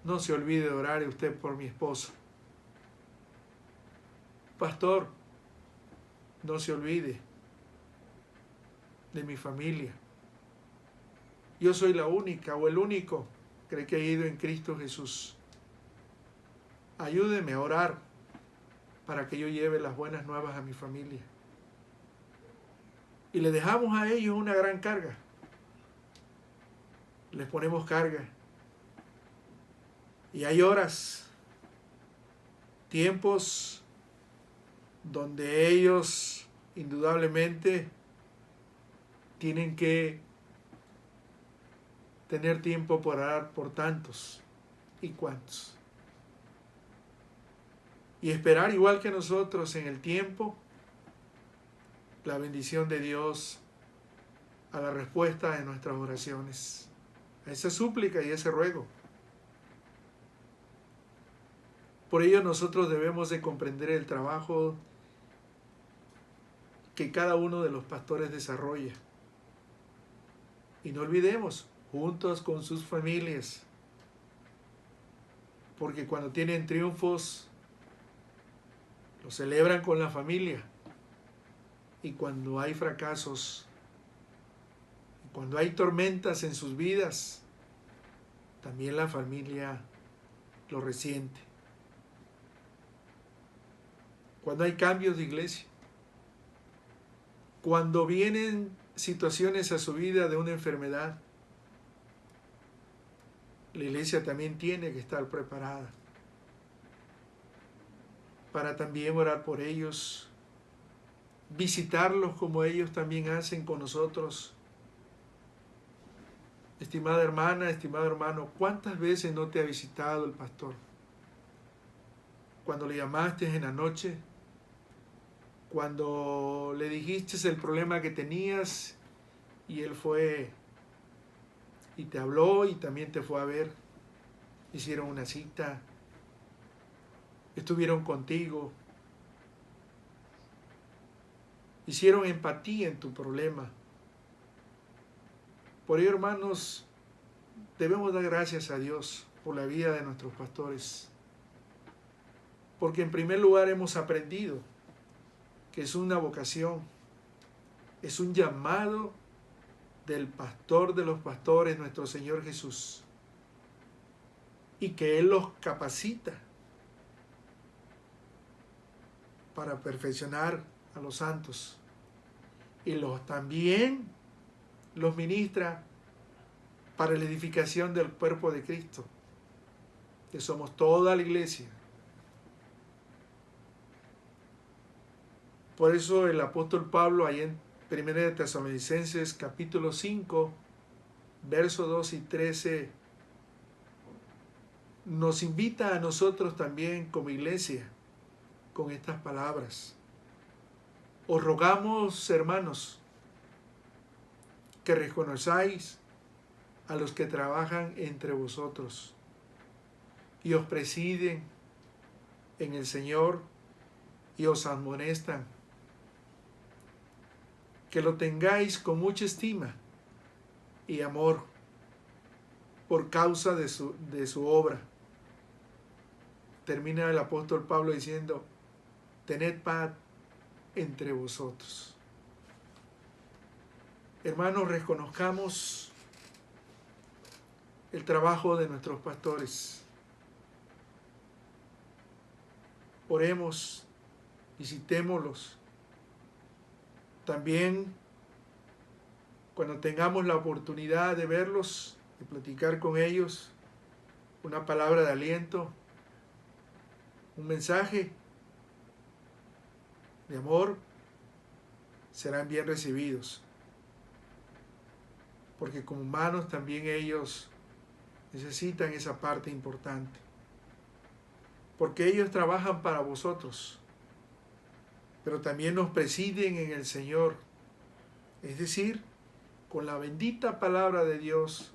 no se olvide de orar usted por mi esposo. Pastor, no se olvide de mi familia. Yo soy la única o el único que he creído en Cristo Jesús. Ayúdeme a orar para que yo lleve las buenas nuevas a mi familia. Y le dejamos a ellos una gran carga. Les ponemos carga. Y hay horas, tiempos donde ellos indudablemente tienen que tener tiempo para orar por tantos y cuantos. Y esperar igual que nosotros en el tiempo la bendición de Dios a la respuesta de nuestras oraciones, a esa súplica y ese ruego. Por ello nosotros debemos de comprender el trabajo que cada uno de los pastores desarrolla. Y no olvidemos, juntos con sus familias, porque cuando tienen triunfos, lo celebran con la familia. Y cuando hay fracasos, cuando hay tormentas en sus vidas, también la familia lo resiente. Cuando hay cambios de iglesia, cuando vienen situaciones a su vida de una enfermedad, la iglesia también tiene que estar preparada para también orar por ellos, visitarlos como ellos también hacen con nosotros. Estimada hermana, estimado hermano, ¿cuántas veces no te ha visitado el pastor? Cuando le llamaste en la noche, cuando le dijiste el problema que tenías y él fue y te habló y también te fue a ver, hicieron una cita, estuvieron contigo, hicieron empatía en tu problema. Por ello, hermanos, debemos dar gracias a Dios por la vida de nuestros pastores, porque en primer lugar hemos aprendido que es una vocación, es un llamado del pastor de los pastores, nuestro Señor Jesús, y que Él los capacita para perfeccionar a los santos, y también los ministra para la edificación del cuerpo de Cristo, que somos toda la iglesia. Por eso el apóstol Pablo, ahí en 1 de Tesalonicenses capítulo 5, versos 2 y 13, nos invita a nosotros también como iglesia con estas palabras. Os rogamos, hermanos, que reconozcáis a los que trabajan entre vosotros y os presiden en el Señor y os amonestan, que lo tengáis con mucha estima y amor por causa de su obra. Termina el apóstol Pablo diciendo, tened paz entre vosotros. Hermanos, reconozcamos el trabajo de nuestros pastores. Oremos, visitémoslos. También, cuando tengamos la oportunidad de verlos, de platicar con ellos, una palabra de aliento, un mensaje de amor, serán bien recibidos. Porque como humanos también ellos necesitan esa parte importante. Porque ellos trabajan para vosotros, pero también nos presiden en el Señor. Es decir, con la bendita palabra de Dios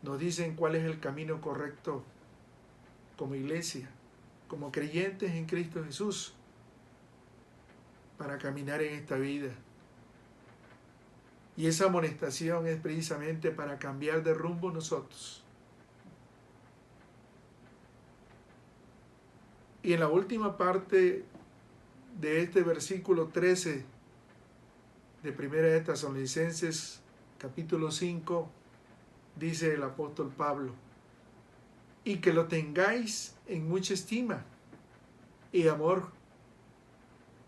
nos dicen cuál es el camino correcto como iglesia, como creyentes en Cristo Jesús, para caminar en esta vida. Y esa amonestación es precisamente para cambiar de rumbo nosotros. Y en la última parte de este versículo 13 de Primera de Tesalonicenses, capítulo 5, dice el apóstol Pablo, y que lo tengáis en mucha estima y amor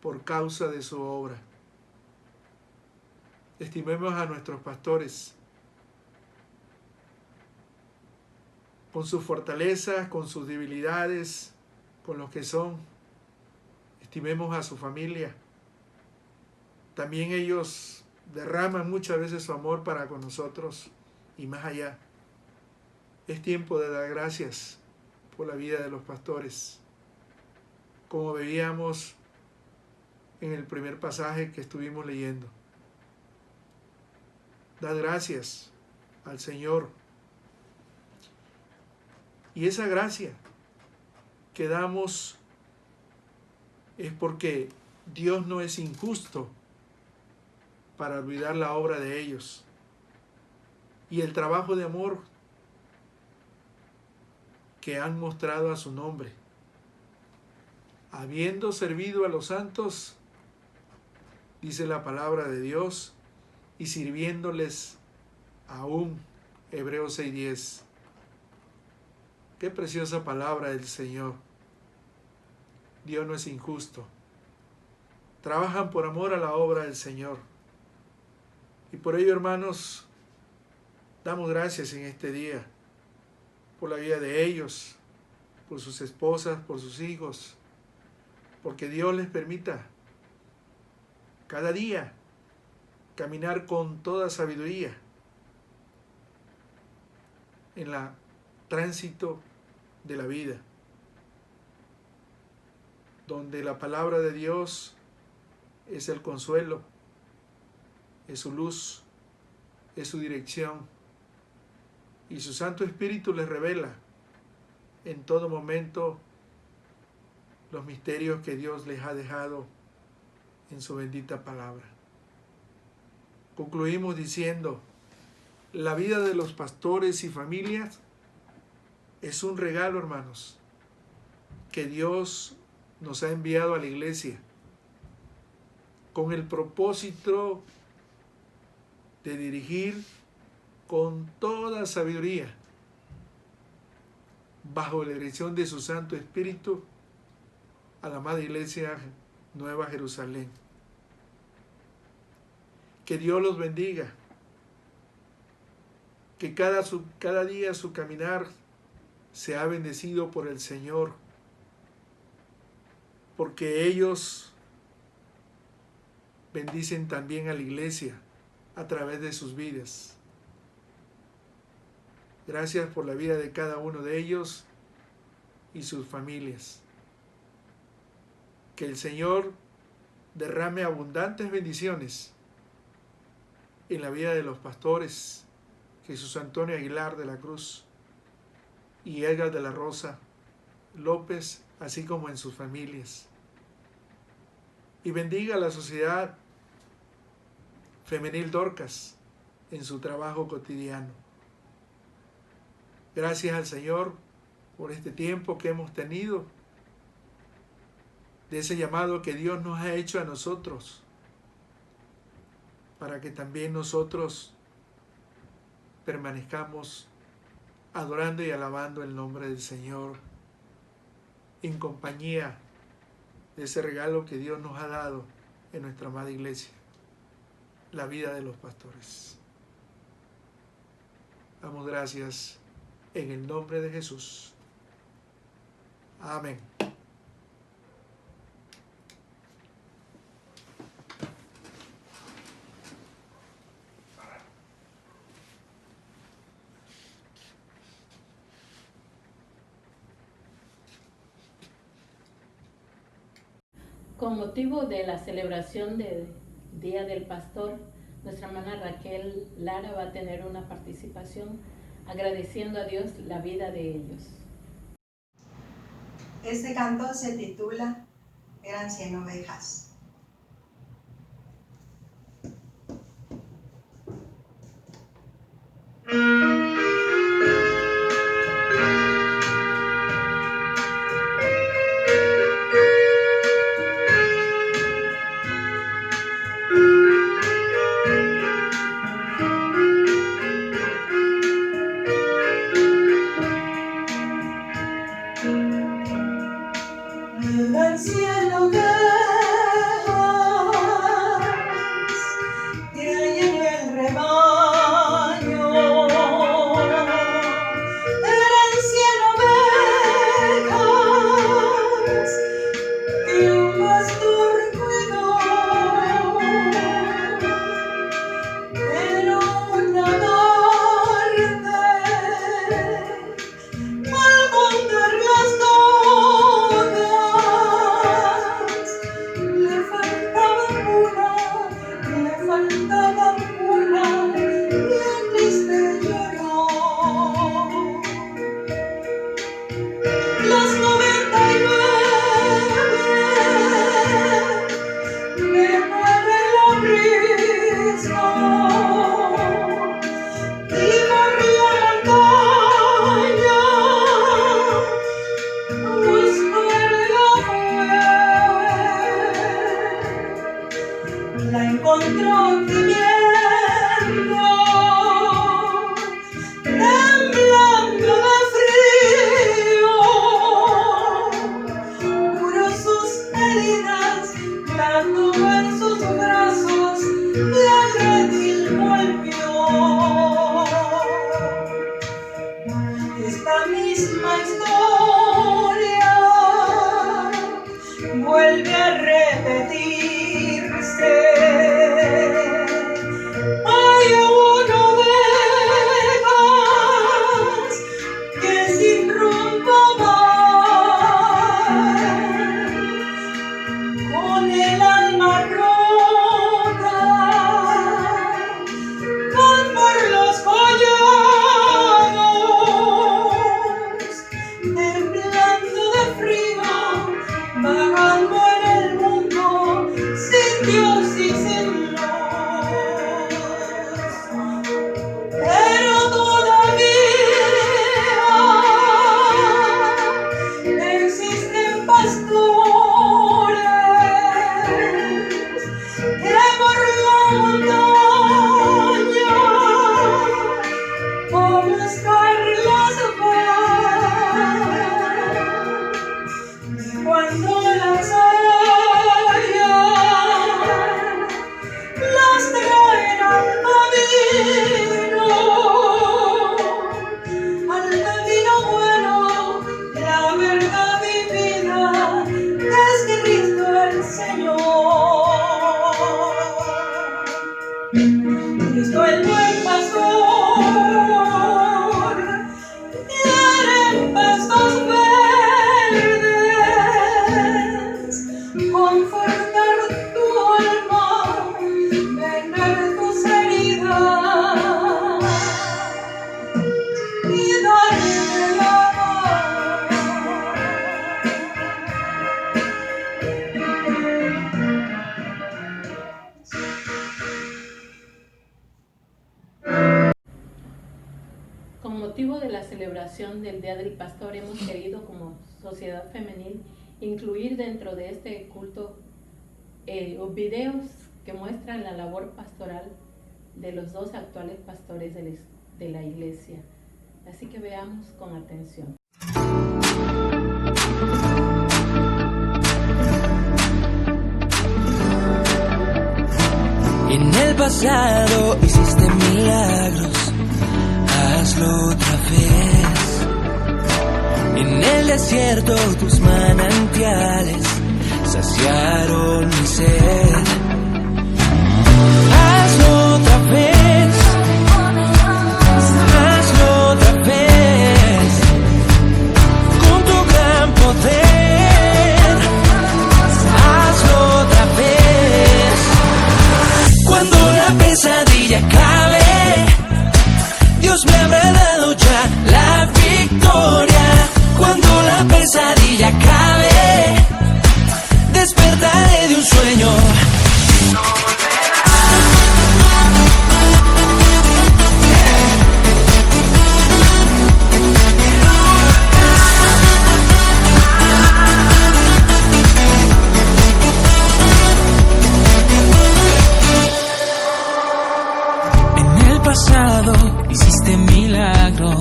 por causa de su obra. Estimemos a nuestros pastores con sus fortalezas, con sus debilidades, con los que son. Estimemos a su familia. También ellos derraman muchas veces su amor para con nosotros y más allá. Es tiempo de dar gracias por la vida de los pastores. Como veíamos en el primer pasaje que estuvimos leyendo. Dad gracias al Señor. Y esa gracia que damos es porque Dios no es injusto para olvidar la obra de ellos y el trabajo de amor que han mostrado a su nombre. Habiendo servido a los santos, dice la palabra de Dios, y sirviéndoles aún, Hebreos 6:10. Qué preciosa palabra del Señor. Dios no es injusto. Trabajan por amor a la obra del Señor. Y por ello, hermanos, damos gracias en este día por la vida de ellos, por sus esposas, por sus hijos, porque Dios les permita cada día caminar con toda sabiduría en la tránsito de la vida, donde la palabra de Dios es el consuelo, es su luz, es su dirección, y su Santo Espíritu les revela en todo momento los misterios que Dios les ha dejado en su bendita palabra. Concluimos diciendo, la vida de los pastores y familias es un regalo, hermanos, que Dios nos ha enviado a la iglesia con el propósito de dirigir con toda sabiduría, bajo la dirección de su Santo Espíritu, a la amada iglesia Nueva Jerusalén. Que Dios los bendiga, que cada día su caminar sea bendecido por el Señor, porque ellos bendicen también a la iglesia a través de sus vidas. Gracias por la vida de cada uno de ellos y sus familias. Que el Señor derrame abundantes bendiciones en la vida de los pastores Jesús Antonio Aguilar de la Cruz y Edgar de la Rosa López, así como en sus familias. Y bendiga a la Sociedad Femenil Dorcas en su trabajo cotidiano. Gracias al Señor por este tiempo que hemos tenido, de ese llamado que Dios nos ha hecho a nosotros, para que también nosotros permanezcamos adorando y alabando el nombre del Señor en compañía de ese regalo que Dios nos ha dado en nuestra amada iglesia, la vida de los pastores. Damos gracias en el nombre de Jesús. Amén. Con motivo de la celebración del Día del Pastor, nuestra hermana Raquel Lara va a tener una participación agradeciendo a Dios la vida de ellos. Este canto se titula Eran 100 ovejas. Eran 100 ovejas que hay en el rebaño. Eran 100 ovejas que un pastor cuidó. Pero una tarde, al contarlas todas, le faltaba una, y triste lloró. Las 99 me muere la prisa y corrí a la montaña a buscarla fue. La encontró gimiendo, temblando de frío, curó sus heridas, la tuvo en sus brazos y al redil volvió. Esta misma historia vuelve a repetirse. Hay una ovejas que sin rumbo van, con el alma rota, van por los collados, temblando de frío, vagando en el mundo, sin Dios y sin luz. Pero todavía existen pastores que por la montaña a buscarlas van, y cuando las hallan, las traen al camino bueno, la verdad divina, que es Cristo el Señor. Cristo el buen pastor pastos verdes, confortar tu alma, vendar tus heridas y darte la Con motivo de la celebración del Día del Pastor, hemos querido como Sociedad Femenil incluir dentro de este culto videos que muestran la labor pastoral de los dos actuales pastores de la iglesia. Así que veamos con atención. En el pasado hiciste milagros, hazlo otra vez. En el desierto tus manantiales saciaron mi sed. Hazlo otra vez, hazlo otra vez, con tu gran poder. Hazlo otra vez. Cuando la pesadilla acabe, Dios me habrá dado ya la victoria. Cuando la pesadilla acabe, despertaré de un sueño. En el pasado hiciste milagros,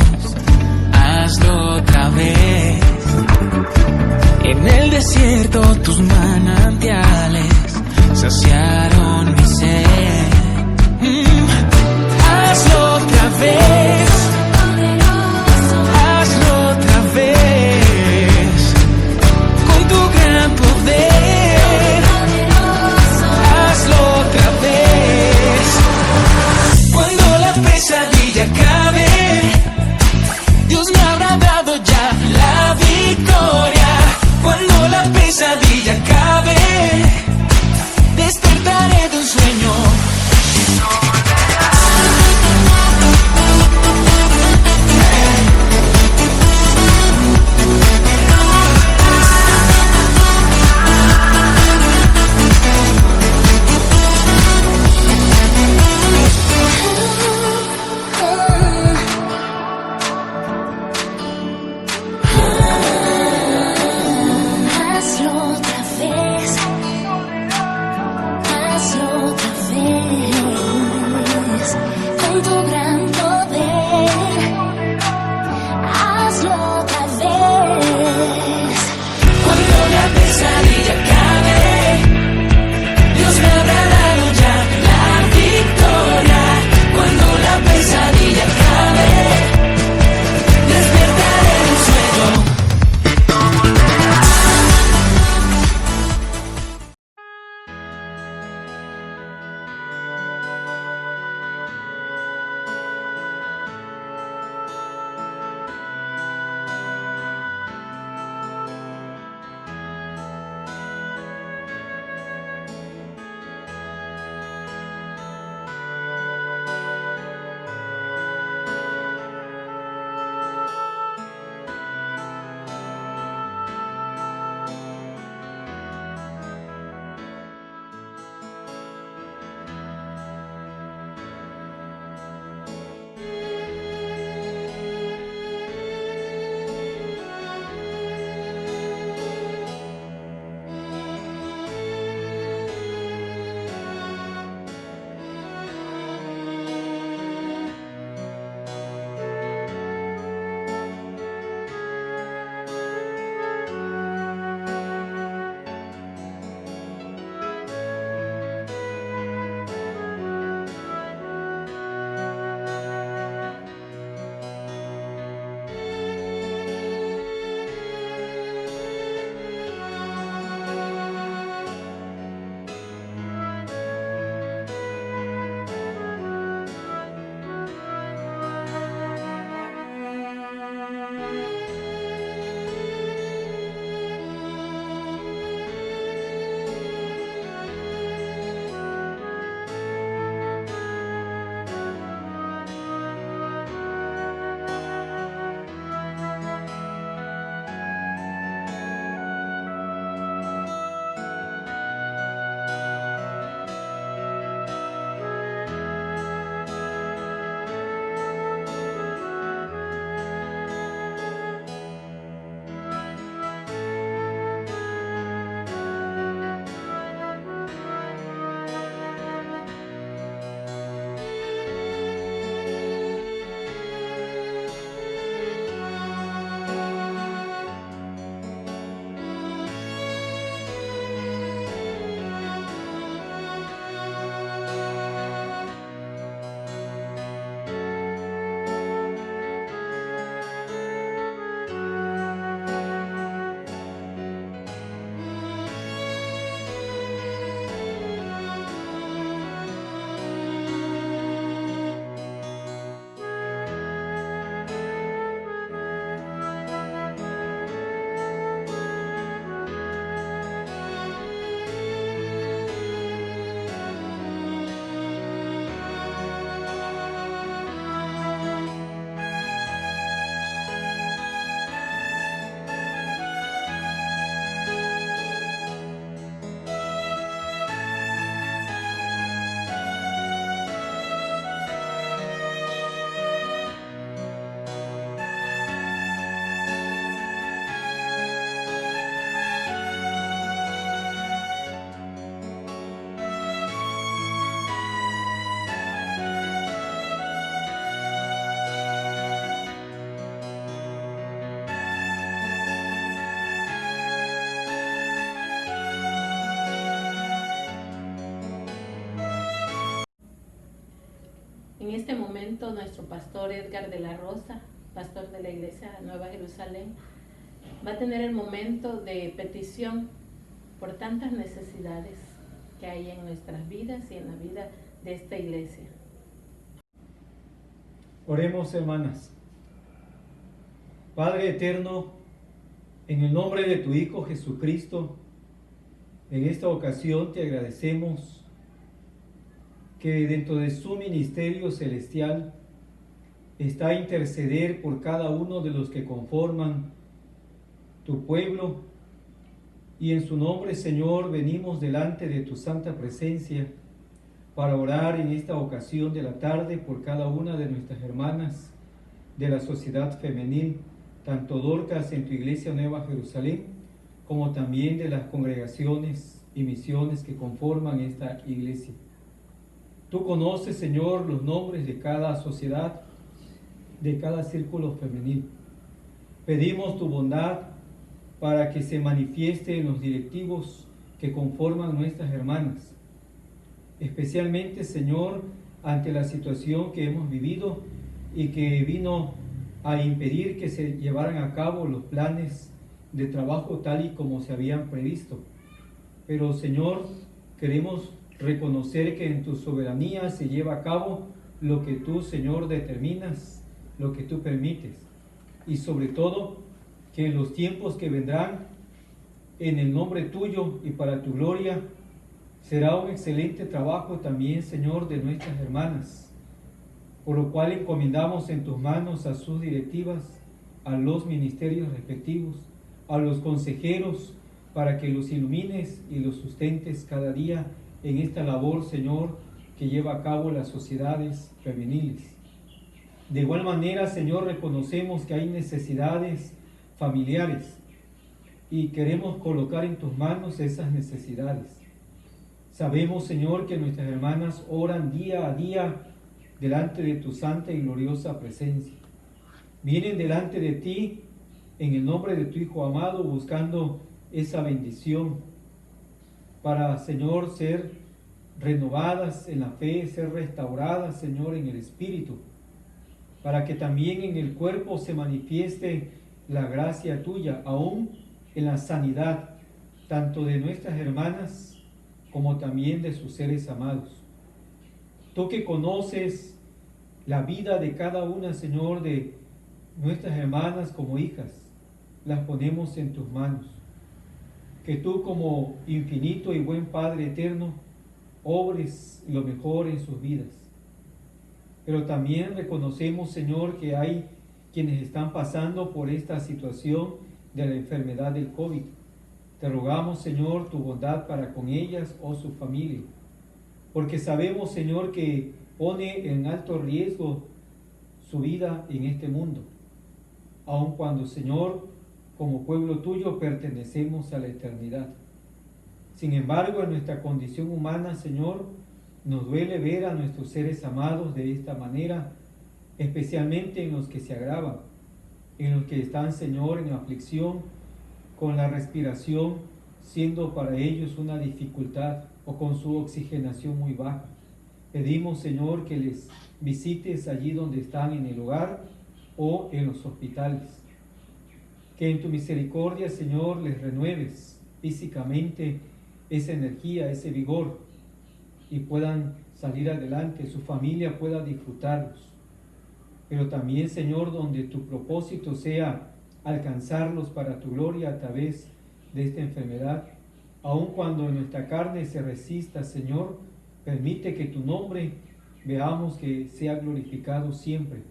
hazlo otra vez. En el desierto tus manantiales saciaron mi sed. Hazlo otra vez, hazlo otra vez, con tu gran poder. Hazlo otra vez. Cuando la pesadilla acabe, Dios me habrá dado ya la victoria. Cuando la pesadilla acabe, despertaré de un sueño. En este momento nuestro pastor Edgar de la Rosa, pastor de la Iglesia Nueva Jerusalén, va a tener el momento de petición por tantas necesidades que hay en nuestras vidas y en la vida de esta iglesia. Oremos, hermanas. Padre eterno, en el nombre de tu Hijo Jesucristo, en esta ocasión te agradecemos que dentro de su ministerio celestial está a interceder por cada uno de los que conforman tu pueblo, y en su nombre, Señor, venimos delante de tu santa presencia para orar en esta ocasión de la tarde por cada una de nuestras hermanas de la sociedad femenil, tanto Dorcas en tu Iglesia Nueva Jerusalén, como también de las congregaciones y misiones que conforman esta iglesia. Tú conoces, Señor, los nombres de cada sociedad, de cada círculo femenil. Pedimos tu bondad para que se manifieste en los directivos que conforman nuestras hermanas, especialmente, Señor, ante la situación que hemos vivido y que vino a impedir que se llevaran a cabo los planes de trabajo tal y como se habían previsto. Pero, Señor, queremos reconocer que en tu soberanía se lleva a cabo lo que tú, Señor, determinas, lo que tú permites, y sobre todo que en los tiempos que vendrán, en el nombre tuyo y para tu gloria, será un excelente trabajo también, Señor, de nuestras hermanas, por lo cual encomendamos en tus manos a sus directivas, a los ministerios respectivos, a los consejeros, para que los ilumines y los sustentes cada día en esta labor, Señor, que lleva a cabo las sociedades femeniles. De igual manera, Señor, reconocemos que hay necesidades familiares y queremos colocar en tus manos esas necesidades. Sabemos, Señor, que nuestras hermanas oran día a día delante de tu santa y gloriosa presencia. Vienen delante de ti en el nombre de tu Hijo amado, buscando esa bendición para, Señor, ser renovadas en la fe, ser restauradas, Señor, en el Espíritu, para que también en el cuerpo se manifieste la gracia tuya, aún en la sanidad, tanto de nuestras hermanas como también de sus seres amados. Tú que conoces la vida de cada una, Señor, de nuestras hermanas como hijas, las ponemos en tus manos. Que tú, como infinito y buen Padre eterno, obres lo mejor en sus vidas. Pero también reconocemos, Señor, que hay quienes están pasando por esta situación de la enfermedad del COVID. Te rogamos, Señor, tu bondad para con ellas o su familia, porque sabemos, Señor, que pone en alto riesgo su vida en este mundo, aun cuando, Señor, como pueblo tuyo pertenecemos a la eternidad. Sin embargo, en nuestra condición humana, Señor, nos duele ver a nuestros seres amados de esta manera, especialmente en los que se agravan, en los que están, Señor, en aflicción, con la respiración siendo para ellos una dificultad o con su oxigenación muy baja. Pedimos, Señor, que les visites allí donde están en el hogar o en los hospitales. Que en tu misericordia, Señor, les renueves físicamente esa energía, ese vigor, y puedan salir adelante, su familia pueda disfrutarlos. Pero también, Señor, donde tu propósito sea alcanzarlos para tu gloria a través de esta enfermedad, aun cuando en nuestra carne se resista, Señor, permite que tu nombre veamos que sea glorificado siempre,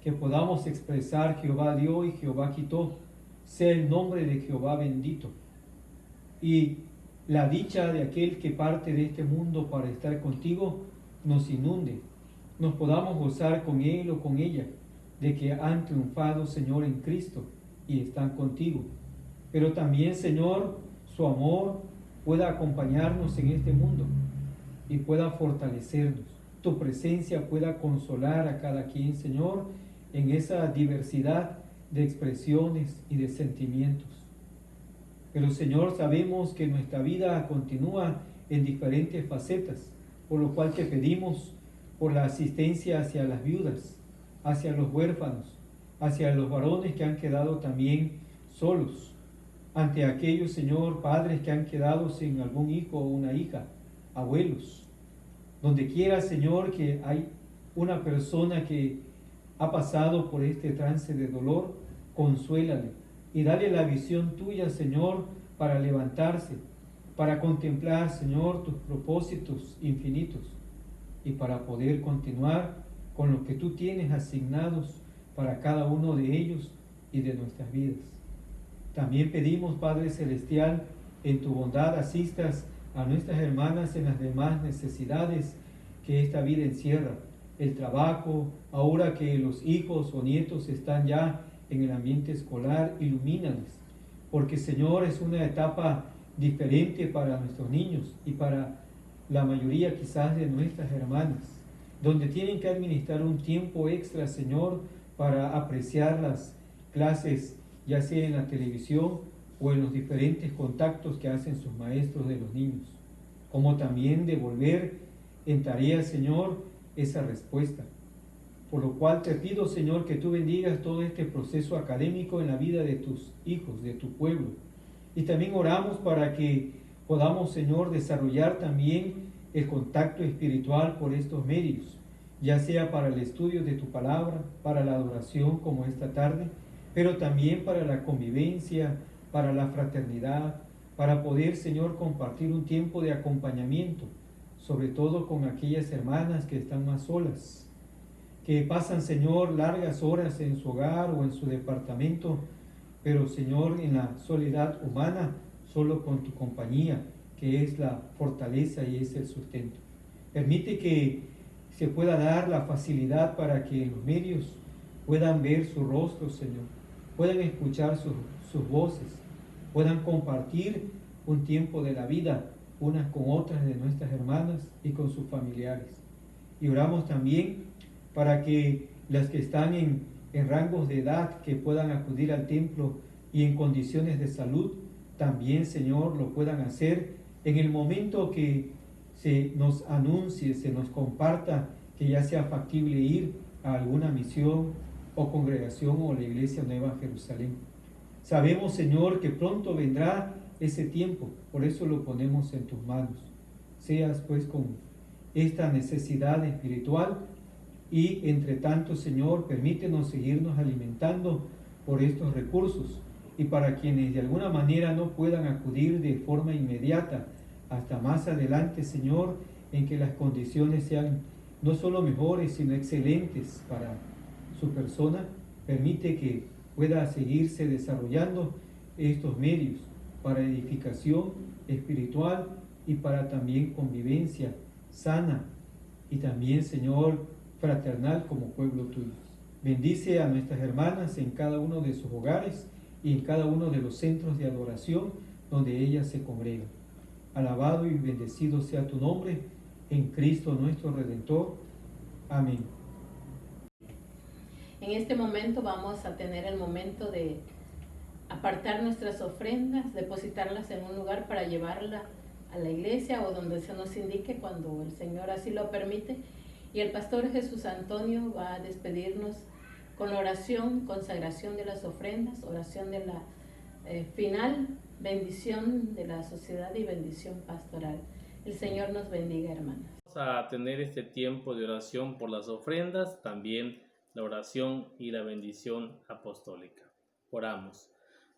que podamos expresar Jehová dio y Jehová quitó, sea el nombre de Jehová bendito, y la dicha de aquel que parte de este mundo para estar contigo nos inunde, nos podamos gozar con él o con ella, de que han triunfado, Señor, en Cristo y están contigo. Pero también, Señor, su amor pueda acompañarnos en este mundo y pueda fortalecernos. Tu presencia pueda consolar a cada quien, Señor, en esa diversidad de expresiones y de sentimientos. Pero, Señor, sabemos que nuestra vida continúa en diferentes facetas, por lo cual te pedimos por la asistencia hacia las viudas, hacia los huérfanos, hacia los varones que han quedado también solos, ante aquellos, Señor, padres que han quedado sin algún hijo o una hija, abuelos. Donde quiera, Señor, que hay una persona que ha pasado por este trance de dolor, consuélale y dale la visión tuya, Señor, para levantarse, para contemplar, Señor, tus propósitos infinitos y para poder continuar con lo que tú tienes asignados para cada uno de ellos y de nuestras vidas. También pedimos, Padre Celestial, en tu bondad asistas a nuestras hermanas en las demás necesidades que esta vida encierra, el trabajo, ahora que los hijos o nietos están ya en el ambiente escolar, ilumínales, porque, Señor, es una etapa diferente para nuestros niños y para la mayoría quizás de nuestras hermanas, donde tienen que administrar un tiempo extra, Señor, para apreciar las clases, ya sea en la televisión o en los diferentes contactos que hacen sus maestros de los niños, como también devolver en tarea, Señor, esa respuesta. Por lo cual te pido, Señor, que tú bendigas todo este proceso académico en la vida de tus hijos, de tu pueblo. Y también oramos para que podamos, Señor, desarrollar también el contacto espiritual por estos medios, ya sea para el estudio de tu palabra, para la adoración como esta tarde, pero también para la convivencia, para la fraternidad, para poder, Señor, compartir un tiempo de acompañamiento, sobre todo con aquellas hermanas que están más solas, que pasan, Señor, largas horas en su hogar o en su departamento, pero, Señor, en la soledad humana, solo con tu compañía, que es la fortaleza y es el sustento. Permite que se pueda dar la facilidad para que los medios puedan ver su rostro, Señor, puedan escuchar sus voces, puedan compartir un tiempo de la vida unas con otras de nuestras hermanas y con sus familiares. Y oramos también para que las que están en rangos de edad que puedan acudir al templo y en condiciones de salud, también, Señor, lo puedan hacer en el momento que se nos anuncie, se nos comparta que ya sea factible ir a alguna misión o congregación o la Iglesia Nueva Jerusalén. Sabemos, Señor, que pronto vendrá ese tiempo, por eso lo ponemos en tus manos. Seas pues con esta necesidad espiritual y entre tanto, Señor, permítenos seguirnos alimentando por estos recursos y para quienes de alguna manera no puedan acudir de forma inmediata hasta más adelante, Señor, en que las condiciones sean no solo mejores, sino excelentes para su persona, permite que pueda seguirse desarrollando estos medios para edificación espiritual y para también convivencia sana y también, Señor, fraternal como pueblo tuyo. Bendice a nuestras hermanas en cada uno de sus hogares y en cada uno de los centros de adoración donde ellas se congregan. Alabado y bendecido sea tu nombre en Cristo nuestro Redentor. Amén. En este momento vamos a tener el momento de apartar nuestras ofrendas, depositarlas en un lugar para llevarla a la iglesia o donde se nos indique cuando el Señor así lo permite. Y el pastor Jesús Antonio va a despedirnos con oración, consagración de las ofrendas, oración de la final, bendición de la sociedad y bendición pastoral. El Señor nos bendiga, hermanas. Vamos a tener este tiempo de oración por las ofrendas, también la oración y la bendición apostólica. Oramos.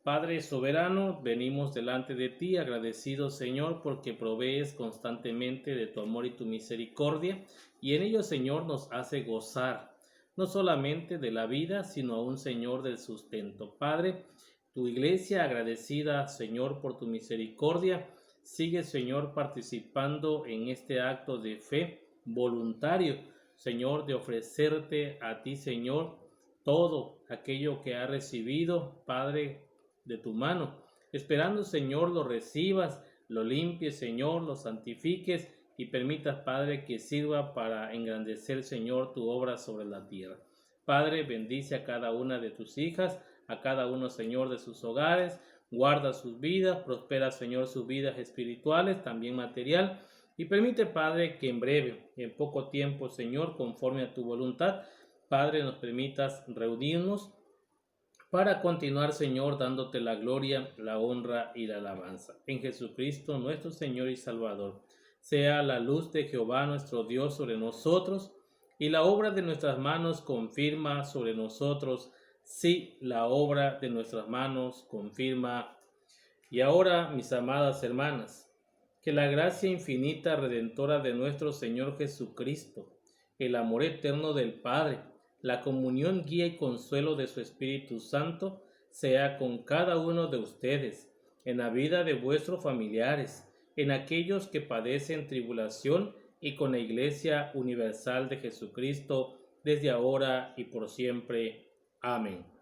Padre soberano, venimos delante de ti agradecidos, Señor, porque provees constantemente de tu amor y tu misericordia, y en ello, Señor, nos hace gozar, no solamente de la vida, sino aún, Señor, del sustento. Padre, tu iglesia agradecida, Señor, por tu misericordia, sigue, Señor, participando en este acto de fe voluntario, Señor, de ofrecerte a ti, Señor, todo aquello que ha recibido, Padre, de tu mano, esperando, Señor, lo recibas, lo limpies, Señor, lo santifiques y permitas, Padre, que sirva para engrandecer, Señor, tu obra sobre la tierra. Padre, bendice a cada una de tus hijas, a cada uno, Señor, de sus hogares, guarda sus vidas, prospera, Señor, sus vidas espirituales, también material, Y permite, Padre, que en breve, en poco tiempo, Señor, conforme a tu voluntad, Padre, nos permitas reunirnos para continuar, Señor, dándote la gloria, la honra y la alabanza. En Jesucristo, nuestro Señor y Salvador, sea la luz de Jehová nuestro Dios sobre nosotros, y la obra de nuestras manos confirma sobre nosotros. Sí, la obra de nuestras manos confirma. Y ahora, mis amadas hermanas, que la gracia infinita redentora de nuestro Señor Jesucristo, el amor eterno del Padre, la comunión, guía y consuelo de su Espíritu Santo sea con cada uno de ustedes, en la vida de vuestros familiares, en aquellos que padecen tribulación y con la Iglesia universal de Jesucristo, desde ahora y por siempre. Amén.